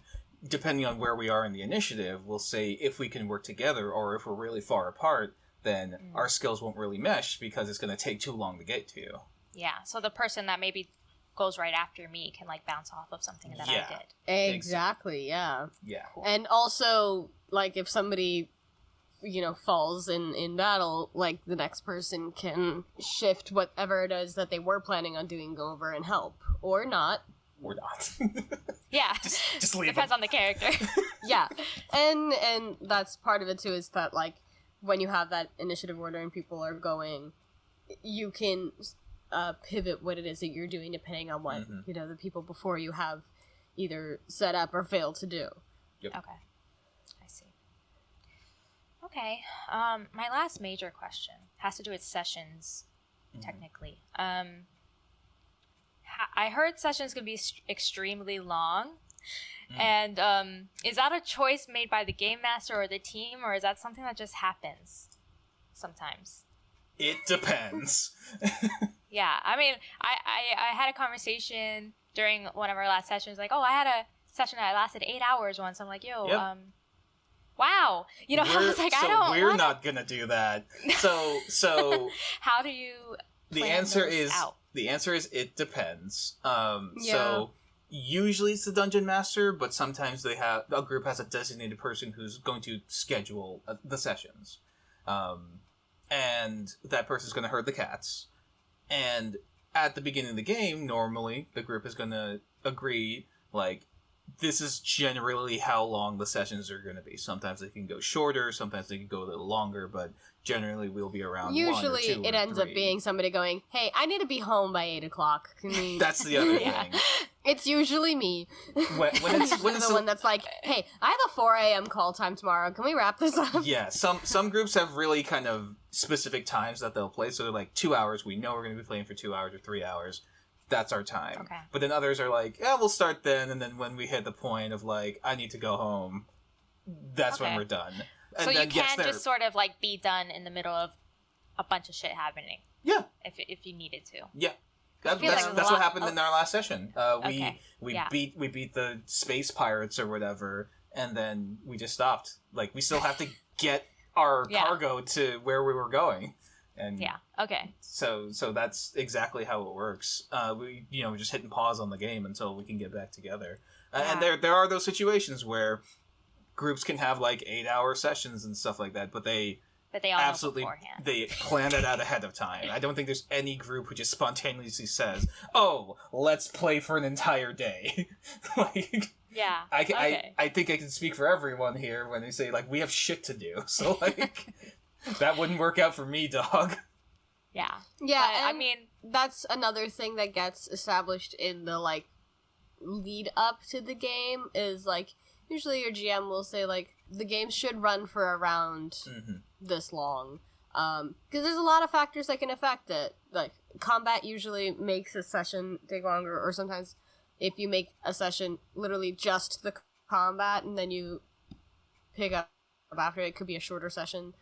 depending on where we are in the initiative, we'll say if we can work together, or if we're really far apart, then our skills won't really mesh because it's going to take too long to get to. Yeah, so the person that maybe goes right after me can like bounce off of something that I did. Exactly, yeah. Yeah. Cool. And also, like, if somebody, falls in battle, like, the next person can shift whatever it is that they were planning on doing over and help. Or not. Or not. Yeah. Just leave Depends on the character. Yeah. And that's part of it, too, is that, like, when you have that initiative order and people are going, you can pivot what it is that you're doing depending on what, the people before you have either set up or failed to do. Yep. Okay. I see. Okay. My last major question has to do with sessions, technically. I heard sessions can be extremely long. And is that a choice made by the game master or the team, or is that something that just happens sometimes? It depends. Yeah, I mean, I had a conversation during one of our last sessions, like, I had a session that lasted 8 hours once. I'm like, wow. I was like, we're not gonna do that. So how do you the answer is it depends. So usually it's the dungeon master, but sometimes a group has a designated person who's going to schedule the sessions. And that person's going to herd the cats. And at the beginning of the game, normally, the group is going to agree, like, this is generally how long the sessions are going to be. Sometimes they can go shorter, sometimes they can go a little longer, but generally we'll be around usually 1 or 2 it or ends 3. up being somebody going, hey, I need to be home by 8 o'clock. Can we... That's the other thing. It's usually me. When it's the one that's like, hey, I have a 4 a.m. call time tomorrow. Can we wrap this up? Yeah, some groups have really kind of specific times that they'll play. So they're like 2 hours. We know we're going to be playing for 2 hours or 3 hours. That's our time. Okay. But then others are like, yeah, we'll start then. And then when we hit the point of like, I need to go home, that's when we're done. And so then, you can just sort of like be done in the middle of a bunch of shit happening. Yeah. If you needed to. Yeah. That's what happened in our last session. We beat the space pirates or whatever, and then we just stopped. Like, we still have to get our cargo to where we were going. And so that's exactly how it works. We just hitting pause on the game until we can get back together. And there are those situations where groups can have like 8-hour sessions and stuff like that, but they all absolutely know beforehand. They plan it out ahead of time. I don't think there's any group who just spontaneously says, "Oh, let's play for an entire day." Like, yeah, I think I can speak for everyone here when they say like we have shit to do. So like that wouldn't work out for me, dog. Yeah. But, I mean, that's another thing that gets established in the like lead up to the game is like usually your GM will say like the game should run for around this long, because there's a lot of factors that can affect it. Like combat usually makes a session take longer, or sometimes if you make a session literally just the combat and then you pick up after it could be a shorter session.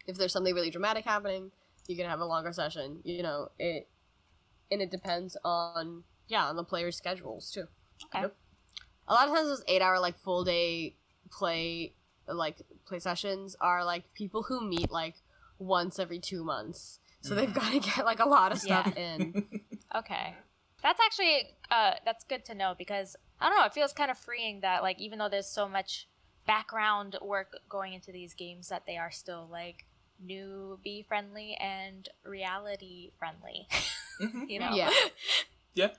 If there's something really dramatic happening, you can have a longer session. It depends on the players' schedules too. Okay. Yep. A lot of times those 8-hour like full day play like play sessions are like people who meet like once every 2 months, so they've got to get like a lot of stuff in. Okay, that's actually that's good to know, because I don't know, it feels kind of freeing that like even though there's so much background work going into these games, that they are still like newbie friendly and reality friendly. You know? Yeah.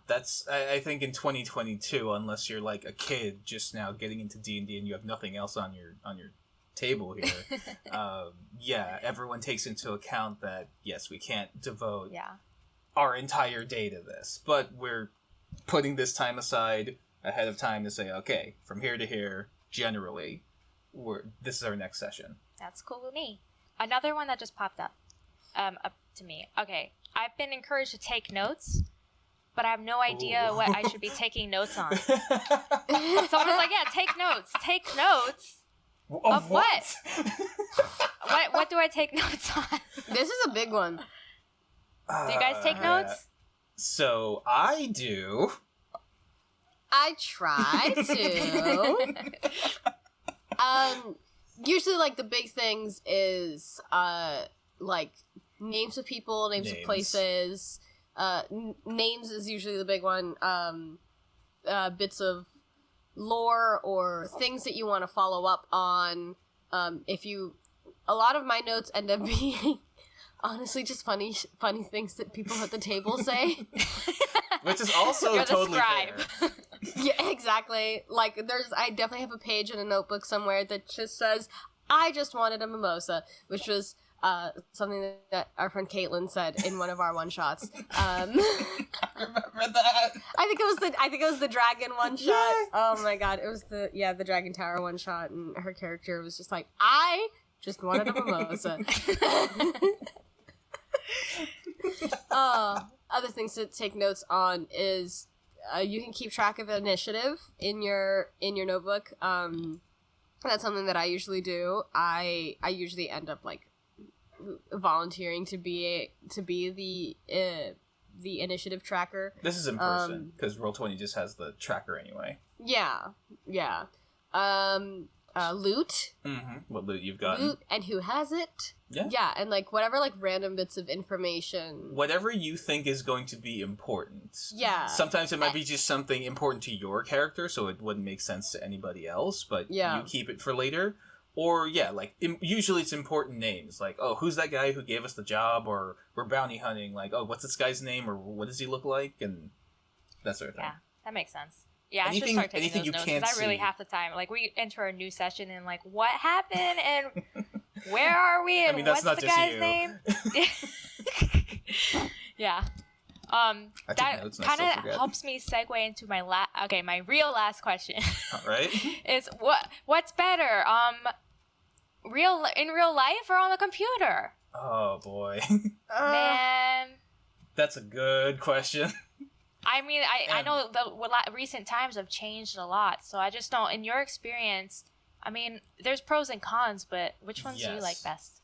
That's I think in 2022, unless you're like a kid just now getting into D&D and you have nothing else on your table here, everyone takes into account that yes, we can't devote our entire day to this, but we're putting this time aside ahead of time to say, okay, from here to here, generally, this is our next session. That's cool with me. Another one that just popped up to me. Okay, I've been encouraged to take notes, but I have no idea what I should be taking notes on. Someone's like, yeah, take notes. Take notes? Of what? What do I take notes on? This is a big one. Do you guys take notes? So, I do. I try to. Usually, like, the big things is, like, names of people, names of places. Names is usually the big one. Bits of lore or things that you want to follow up on. A lot of my notes end up being honestly just funny things that people at the table say. Which is also totally fair. Yeah, exactly. Like, I definitely have a page in a notebook somewhere that just says, I just wanted a mimosa, which was something that our friend Caitlin said in one of our one-shots. I remember that. I think it was the dragon one-shot. Yeah. Oh my god, it was the Dragon Tower one-shot, and her character was just like, I just wanted a mimosa. Other things to take notes on is you can keep track of initiative in your notebook. That's something that I usually do. I usually end up like volunteering to be the initiative tracker. This is in person because Roll20 just has the tracker anyway. Yeah. Loot. Mm-hmm. What loot you've gotten. Loot and who has it. Yeah. Yeah, and like whatever like random bits of information. Whatever you think is going to be important. Yeah. Sometimes it might be just something important to your character, so it wouldn't make sense to anybody else, but you keep it for later. Or, usually it's important names, like, oh, who's that guy who gave us the job, or we're bounty hunting, like, oh, what's this guy's name, or what does he look like, and that sort of thing. Yeah, that makes sense. Yeah, anything, I should start taking those notes, because I really half the time, like, we enter a new session, and, like, what happened, and where are we, and what's the guy's name? Yeah. That kind of helps me segue into my my real last question. All right. Is what's better, in real life or on the computer? Oh boy. Man. That's a good question. I mean, I know the recent times have changed a lot, so I just don't. In your experience, I mean, there's pros and cons, but which ones do you like best?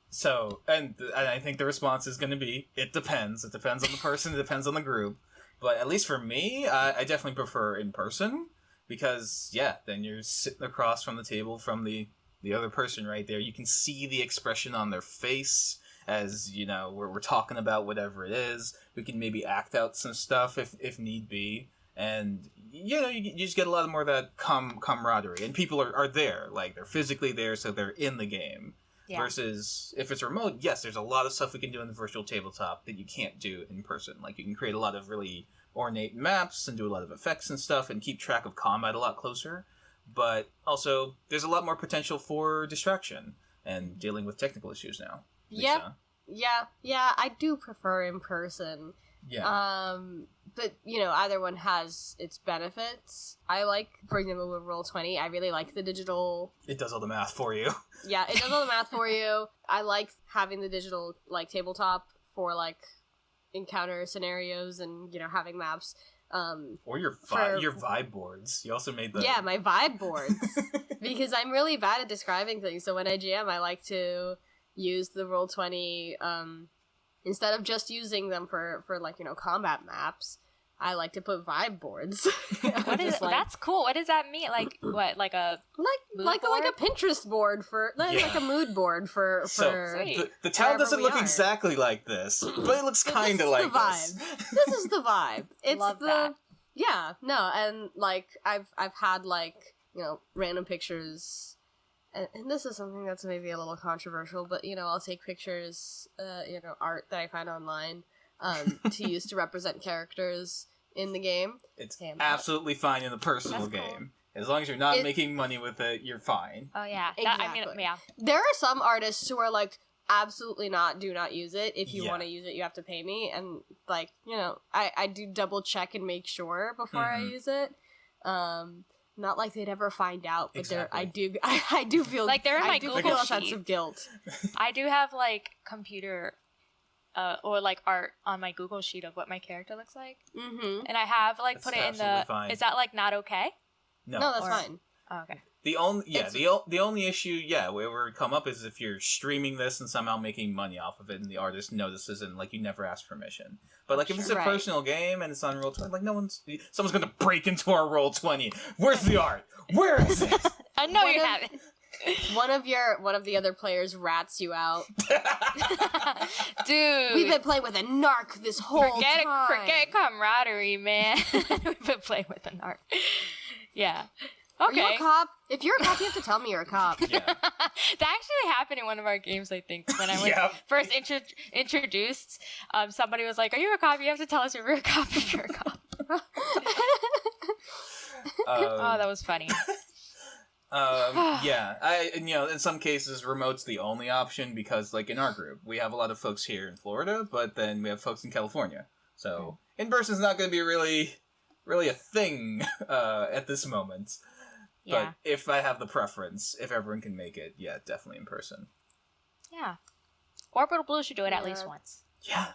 So, and I think the response is going to be, it depends. It depends on the person, it depends on the group. But at least for me, I definitely prefer in person, because, then you're sitting across from the table from the other person right there. You can see the expression on their face as, we're talking about whatever it is. We can maybe act out some stuff if need be. And, you just get a lot more of that camaraderie. And people are there. Like, they're physically there, so they're in the game. Yeah. Versus, if it's remote, yes, there's a lot of stuff we can do in the virtual tabletop that you can't do in person. Like, you can create a lot of really ornate maps and do a lot of effects and stuff and keep track of combat a lot closer. But also, there's a lot more potential for distraction and dealing with technical issues now. Yeah, I do prefer in person. Yeah. But, either one has its benefits. I like, for example, with Roll20, I really like the digital... It does all the math for you. Yeah, it does all the math for you. I like having the digital, like, tabletop for, like, encounter scenarios and, having maps. Or your vibe boards. You also made the... Yeah, my vibe boards. Because I'm really bad at describing things, so when I GM, I like to use the Roll20, instead of just using them for like, combat maps, I like to put vibe boards. What is that's cool. What does that mean? Like what? Like a like a Pinterest board for like a mood board for. So the town doesn't look exactly like this, but it looks kind of like this. This is the vibe. It's Love that. Yeah, no, and like I've had like, you know, random pictures, and this is something that's maybe a little controversial, but you know, I'll take pictures, you know, art that I find online, to use to represent characters in the game. It's absolutely fine in the personal That's game. Cool. As long as you're not making money with it, you're fine. Oh yeah, exactly. Yeah. There are some artists who are like, absolutely not, do not use it. If you want to use it, you have to pay me. And like, you know, I do double check and make sure before I use it. Not like they'd ever find out, but I do feel like they're in my Google feel a sheet. sense of guilt. I do have like computer or like art on my Google sheet of what my character looks like. Mm-hmm. And I have like that's put it in the fine. Is that like not okay? No, that's fine. Oh, okay. The only issue, where it would come up is if you're streaming this and somehow making money off of it, and the artist notices and like you never asked permission. But like if it's a personal game and it's on Roll20, like someone's gonna break into our Roll20. Where's the art? Where is it? I know you haven't. One of the other players rats you out. Dude, we've been playing with a narc this whole time. Forget camaraderie, man. We've been playing with a narc. Yeah. Okay. Are you a cop? If you're a cop, you have to tell me you're a cop. Yeah. That actually happened in one of our games, I think, when I was first introduced. Somebody was like, "Are you a cop? You have to tell us if you're a cop if you're a cop." Oh, that was funny. In some cases, remote's the only option because, like, in our group, we have a lot of folks here in Florida, but then we have folks in California. So, in-person's not going to be really a thing at this moment. Yeah. But if I have the preference, if everyone can make it, definitely in person. Yeah. Orbital Blues should do it at least once. Yeah.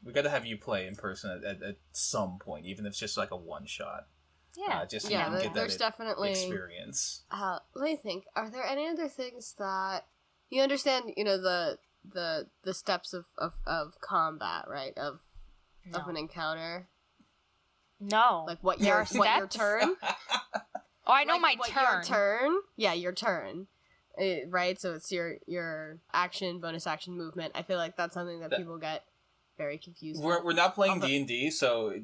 We got to have you play in person at some point, even if it's just like a one-shot. Yeah. Just so you can get there's definitely experience. Let me think. Are there any other things that you understand? You know, the steps of combat, right? Of an encounter. No. Like what your turn? Oh, I know like, my turn. Your turn? Yeah, your turn. Right? So it's your action, bonus action, movement. I feel like that's something that people get very confused. We're not playing D&D, so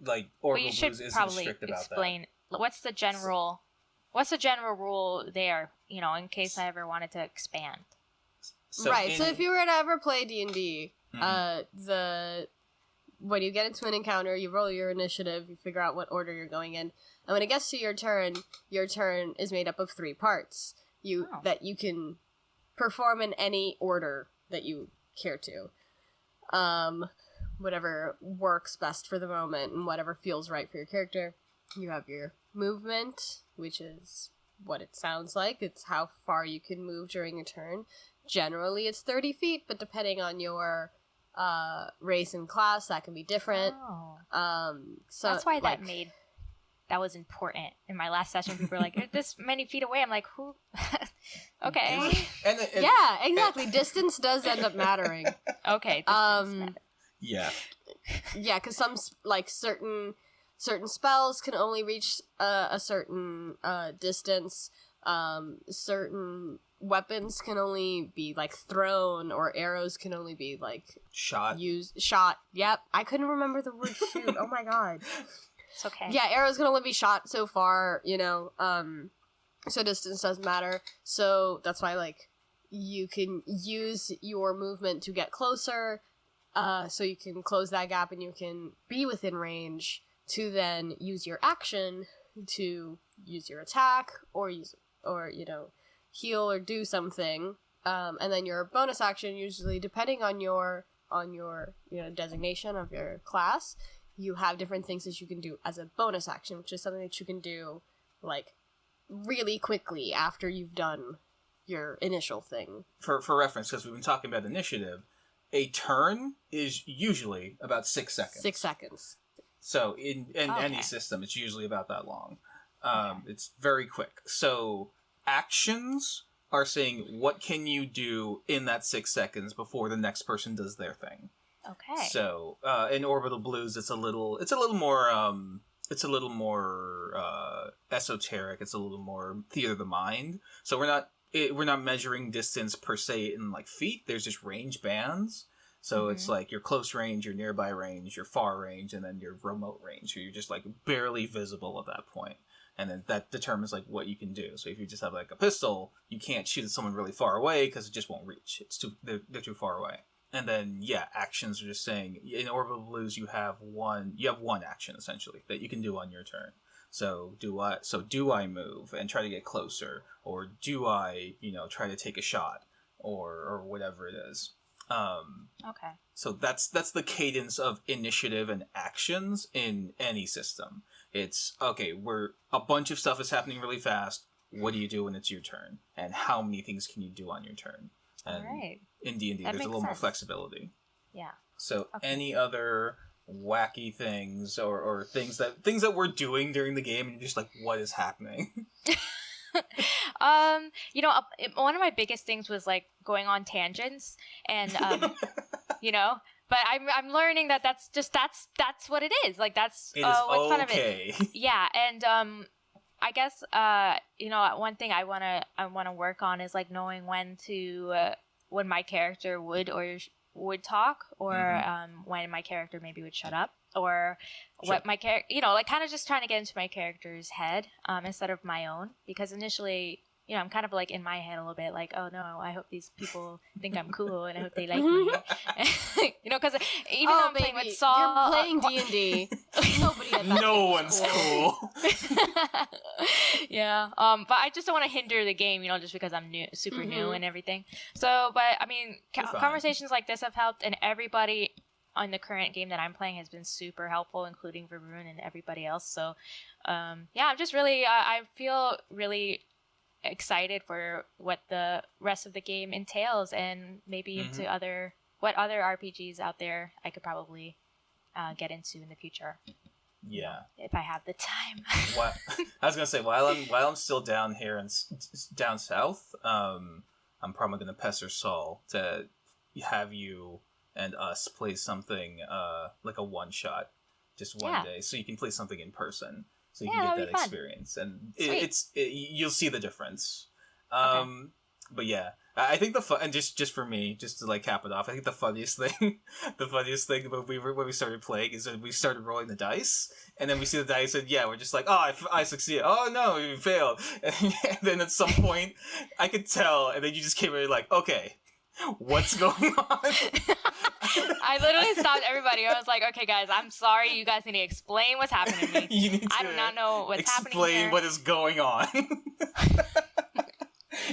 like Orbital Blues isn't strict about explain what's the general rule there, you know, in case I ever wanted to expand. So if you were to ever play D&D, when you get into an encounter, you roll your initiative, you figure out what order you're going in, and when it gets to your turn is made up of 3 parts that you can perform in any order that you care to. Whatever works best for the moment and whatever feels right for your character. You have your movement, which is what it sounds like. It's how far you can move during a turn. Generally, it's 30 feet, but depending on your race and class, that can be different. So that's why that was important. In my last session, people were like, "You're this many feet away." I'm like, "Who?" Okay. Exactly. Distance does end up mattering. Okay. Yeah. Yeah, because some certain spells can only reach a certain distance. Certain weapons can only be like thrown, or arrows can only be like shot. Yep. I couldn't remember the word shoot. Oh my god. It's okay. Yeah, arrows can only be shot so far, you know. So distance doesn't matter. So that's why like you can use your movement to get closer. So you can close that gap and you can be within range to then use your action to use your attack or you know, heal or do something. And then your bonus action, usually depending on your you know, designation of your class, you have different things that you can do as a bonus action, which is something that you can do like really quickly after you've done your initial thing. For reference, because we've been talking about initiative, a turn is usually about 6 seconds. 6 seconds. So in any system, it's usually about that long. It's very quick. So actions are saying what can you do in that 6 seconds before the next person does their thing. Okay. So in Orbital Blues, it's a little more esoteric. It's a little more theater of the mind. So we're not measuring distance per se in like feet. There's just range bands. So it's like your close range, your nearby range, your far range, and then your remote range. So you're just like barely visible at that point. And then that determines like what you can do. So if you just have like a pistol, you can't shoot at someone really far away because it just won't reach. They're too far away. And then actions are just saying in Orbital Blues you have one action essentially that you can do on your turn. So do I move and try to get closer, or do I try to take a shot, or whatever it is. Okay. So that's the cadence of initiative and actions in any system. It's okay. A bunch of stuff is happening really fast. What do you do when it's your turn? And how many things can you do on your turn? And all right. in D&D, there's a little more flexibility. Yeah. So any other wacky things or things that we're doing during the game, and you're just like, what is happening? One of my biggest things was like going on tangents, and but I'm learning that that's what it is. Like that's it is what's fun of okay. it. Yeah, and I guess one thing I wanna work on is like knowing when my character would talk, or when my character maybe would shut up, or what my character, like kind of just trying to get into my character's head instead of my own, because initially, I'm kind of like in my head a little bit like, oh no, I hope these people think I'm cool and I hope they like me. Because even though I'm playing with Saul, you're playing D&D. Nobody at that no one's cool. Yeah. But I just don't want to hinder the game, just because I'm super new and everything. So, but I mean, conversations like this have helped, and everybody on the current game that I'm playing has been super helpful, including Varun and everybody else. So, I'm just really, I feel really excited for what the rest of the game entails, and maybe into other RPGs out there I could probably get into in the future. Yeah, if I have the time. What I was gonna say, while I'm still down here and down south, I'm probably gonna pester Saul to have you and us play something like a one shot, just one day, so you can play something in person. So you can get that experience, and you'll see the difference. But yeah, I think the fun, and just for me, just to like cap it off, I think the funniest thing when we started playing is that we started rolling the dice, and then we see the dice, and we're just like, oh, I succeeded. Oh no, you failed. And then at some point, I could tell, and then you just came in like, okay, what's going on? I literally stopped everybody. I was like, okay, guys, I'm sorry. You guys need to explain what's happening to me. I do not know what's happening here. Explain what is going on.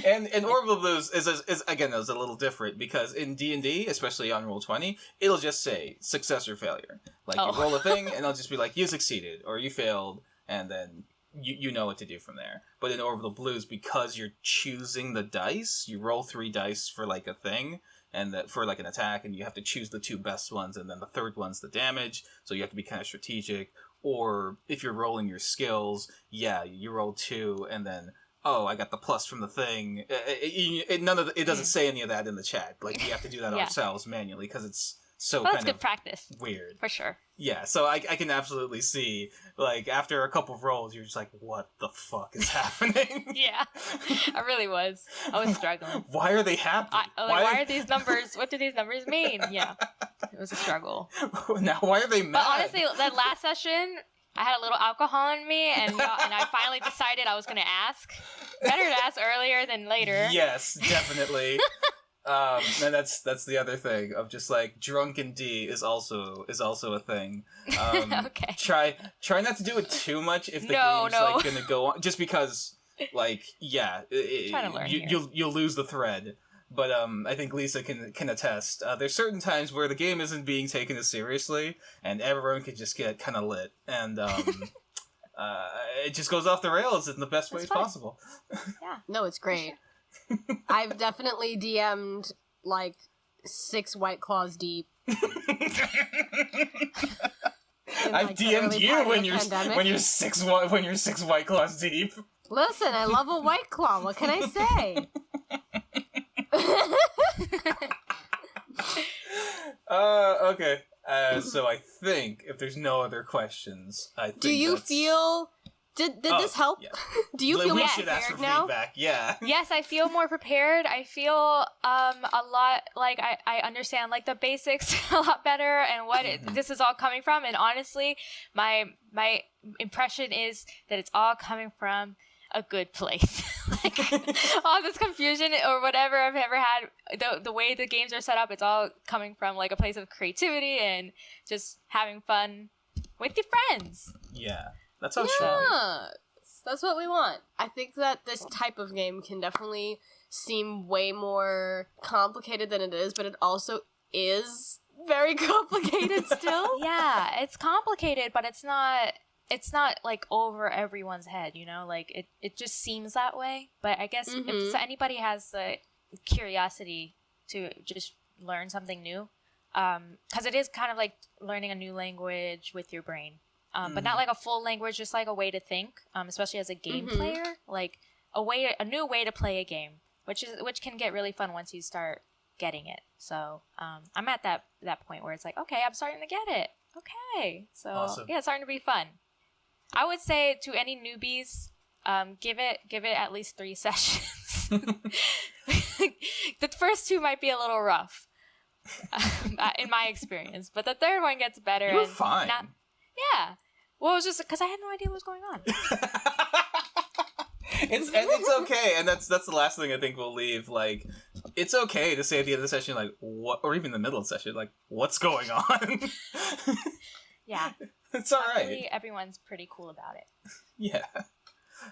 And Orbital Blues is again, a little different, because in D&D, especially on Roll20, it'll just say success or failure. Like, you roll a thing, and it'll just be like, you succeeded, or you failed, and then you know what to do from there. But in Orbital Blues, because you're choosing the dice, you roll 3 dice for like a thing, and for like an attack, and you have to choose the 2 best ones, and then the third one's the damage, so you have to be kind of strategic. Or if you're rolling your skills, you roll 2, and then, oh, I got the plus from the thing. It doesn't say any of that in the chat. Like, we have to do that ourselves manually, because it's so that's kind good of practice. Weird. For sure. Yeah, so I can absolutely see, like, after a couple of rolls, you're just like, what the fuck is happening? Yeah, I really was. I was struggling. Why are they happy? Why are these numbers, what do these numbers mean? Yeah, it was a struggle. Now, why are they mad? But honestly, that last session, I had a little alcohol in me, and I finally decided I was going to ask. Better to ask earlier than later. Yes, definitely. And that's the other thing of just like drunken D is also a thing. Okay. Try not to do it too much if the game's like gonna go on, just because like trying to learn you'll lose the thread. But I think Lisa can attest. There's certain times where the game isn't being taken as seriously, and everyone can just get kind of lit, and it just goes off the rails in the best ways possible. Yeah. No, it's great. I've definitely DM'd like 6 White Claws deep. I've DM'd you when you're 6 White Claws deep. Listen, I love a White Claw. What can I say? Okay. So I think if there's no other questions, I think Do you that's... feel... Did this help? Yeah. Do you feel we more should ask for prepared now? feedback. Yeah. Yes, I feel more prepared. I feel a lot like I understand like the basics a lot better and what this is all coming from. And honestly, my impression is that it's all coming from a good place. Like all this confusion or whatever I've ever had, the way the games are set up, it's all coming from like a place of creativity and just having fun with your friends. Yeah. That's how it should be. Yeah, that's what we want. I think that this type of game can definitely seem way more complicated than it is, but it also is very complicated still. Yeah, it's complicated, but it's not like over everyone's head, you know? Like it just seems that way. But I guess if anybody has the curiosity to just learn something new, because it is kind of like learning a new language with your brain. But not like a full language, just like a way to think, especially as a game player, like a new way to play a game, which can get really fun once you start getting it. So I'm at that point where it's like, okay, I'm starting to get it. Okay, so awesome. Yeah, it's starting to be fun. I would say to any newbies, give it at least 3 sessions. The first 2 might be a little rough, in my experience, but the third one gets better. You're fine. Yeah. Well, it was just because I had no idea what was going on. It's okay, and that's the last thing I think we'll leave. Like, it's okay to say at the end of the session, like, what, or even the middle of the session, like, what's going on? Yeah. It's all right. Luckily, everyone's pretty cool about it. Yeah.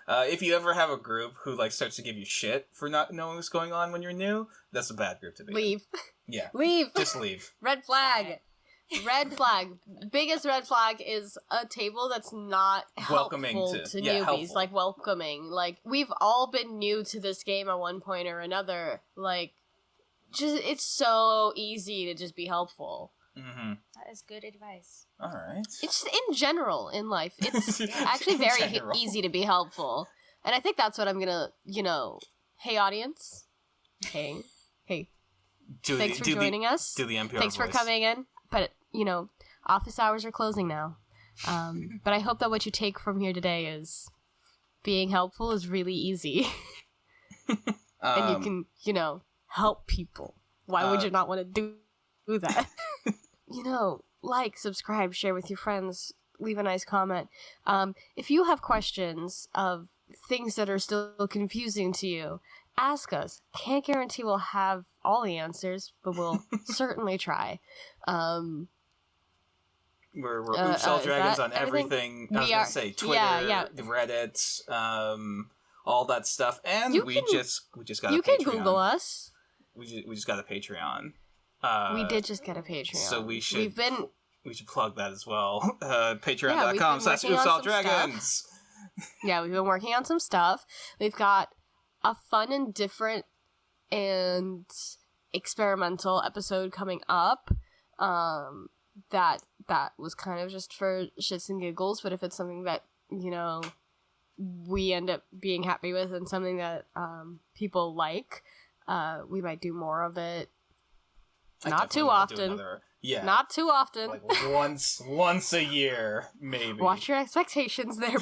If you ever have a group who, like, starts to give you shit for not knowing what's going on when you're new, that's a bad group to be. Leave. Yeah. Leave. Just leave. Red flag. Red flag. Biggest red flag is a table that's not Welcoming helpful to newbies. helpful. Like, welcoming. Like, we've all been new to this game at one point or another. Like, just it's so easy to just be helpful. Mm-hmm. That is good advice. All right. It's in general in life. It's actually very easy to be helpful. And I think that's what I'm gonna, hey audience. Hey. Thanks for joining us. Do the NPR Thanks for voice. coming in. But, office hours are closing now. But I hope that what you take from here today is being helpful is really easy. And you can, help people. Why would you not want to do that? Like, subscribe, share with your friends, leave a nice comment. If you have questions of things that are still confusing to you, ask us. Can't guarantee we'll have all the answers, but we'll certainly try. We're Oopsall Dragons on everything? everything. I was going to say Twitter, Reddit, all that stuff. And we just got a Patreon. You can Google us. We just got a Patreon. We did just get a Patreon. So we should plug that as well. Patreon.com/OopsallDragons. Yeah, we've been working on some stuff. We've got a fun and different and experimental episode coming up. That was kind of just for shits and giggles, but if it's something that, we end up being happy with and something that people like, we might do more of it. Not too often. Not too often. Like once a year, maybe. Watch your expectations there,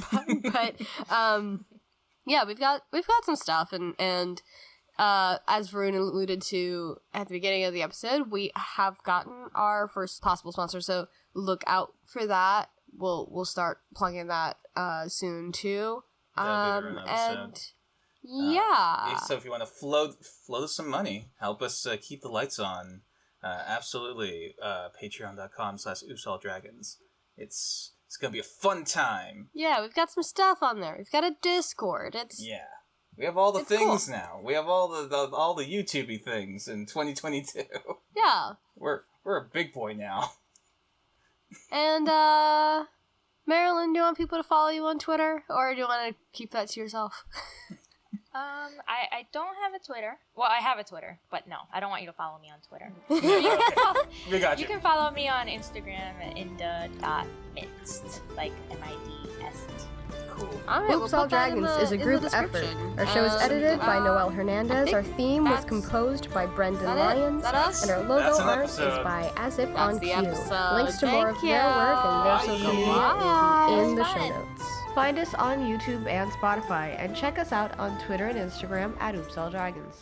but yeah, we've got some stuff, and as Varun alluded to at the beginning of the episode, we have gotten our first possible sponsor, so look out for that. We'll start plugging that soon too. And yeah. So if you want to float us some money, help us keep the lights on. Absolutely. Patreon.com/OopsallDragons. It's gonna be a fun time. Yeah, we've got some stuff on there. We've got a Discord. We have all the things cool. now. We have all the YouTubey things in 2022. Yeah. We're a big boy now. And Marilyn, do you want people to follow you on Twitter, or do you want to keep that to yourself? I don't have a Twitter. Well, I have a Twitter, but no, I don't want you to follow me on Twitter. We got you. You can follow me on Instagram at inda.midst, like MIDST. cool. Alright, Oops All Dragons is a group effort. Our show is edited by Noel Hernandez. Our theme was composed by Brendan Lyons. And our logo art is by As If on Cue. Links to more of their work and their social media will be in the show notes. Find us on YouTube and Spotify, and check us out on Twitter and Instagram at Oops All Dragons.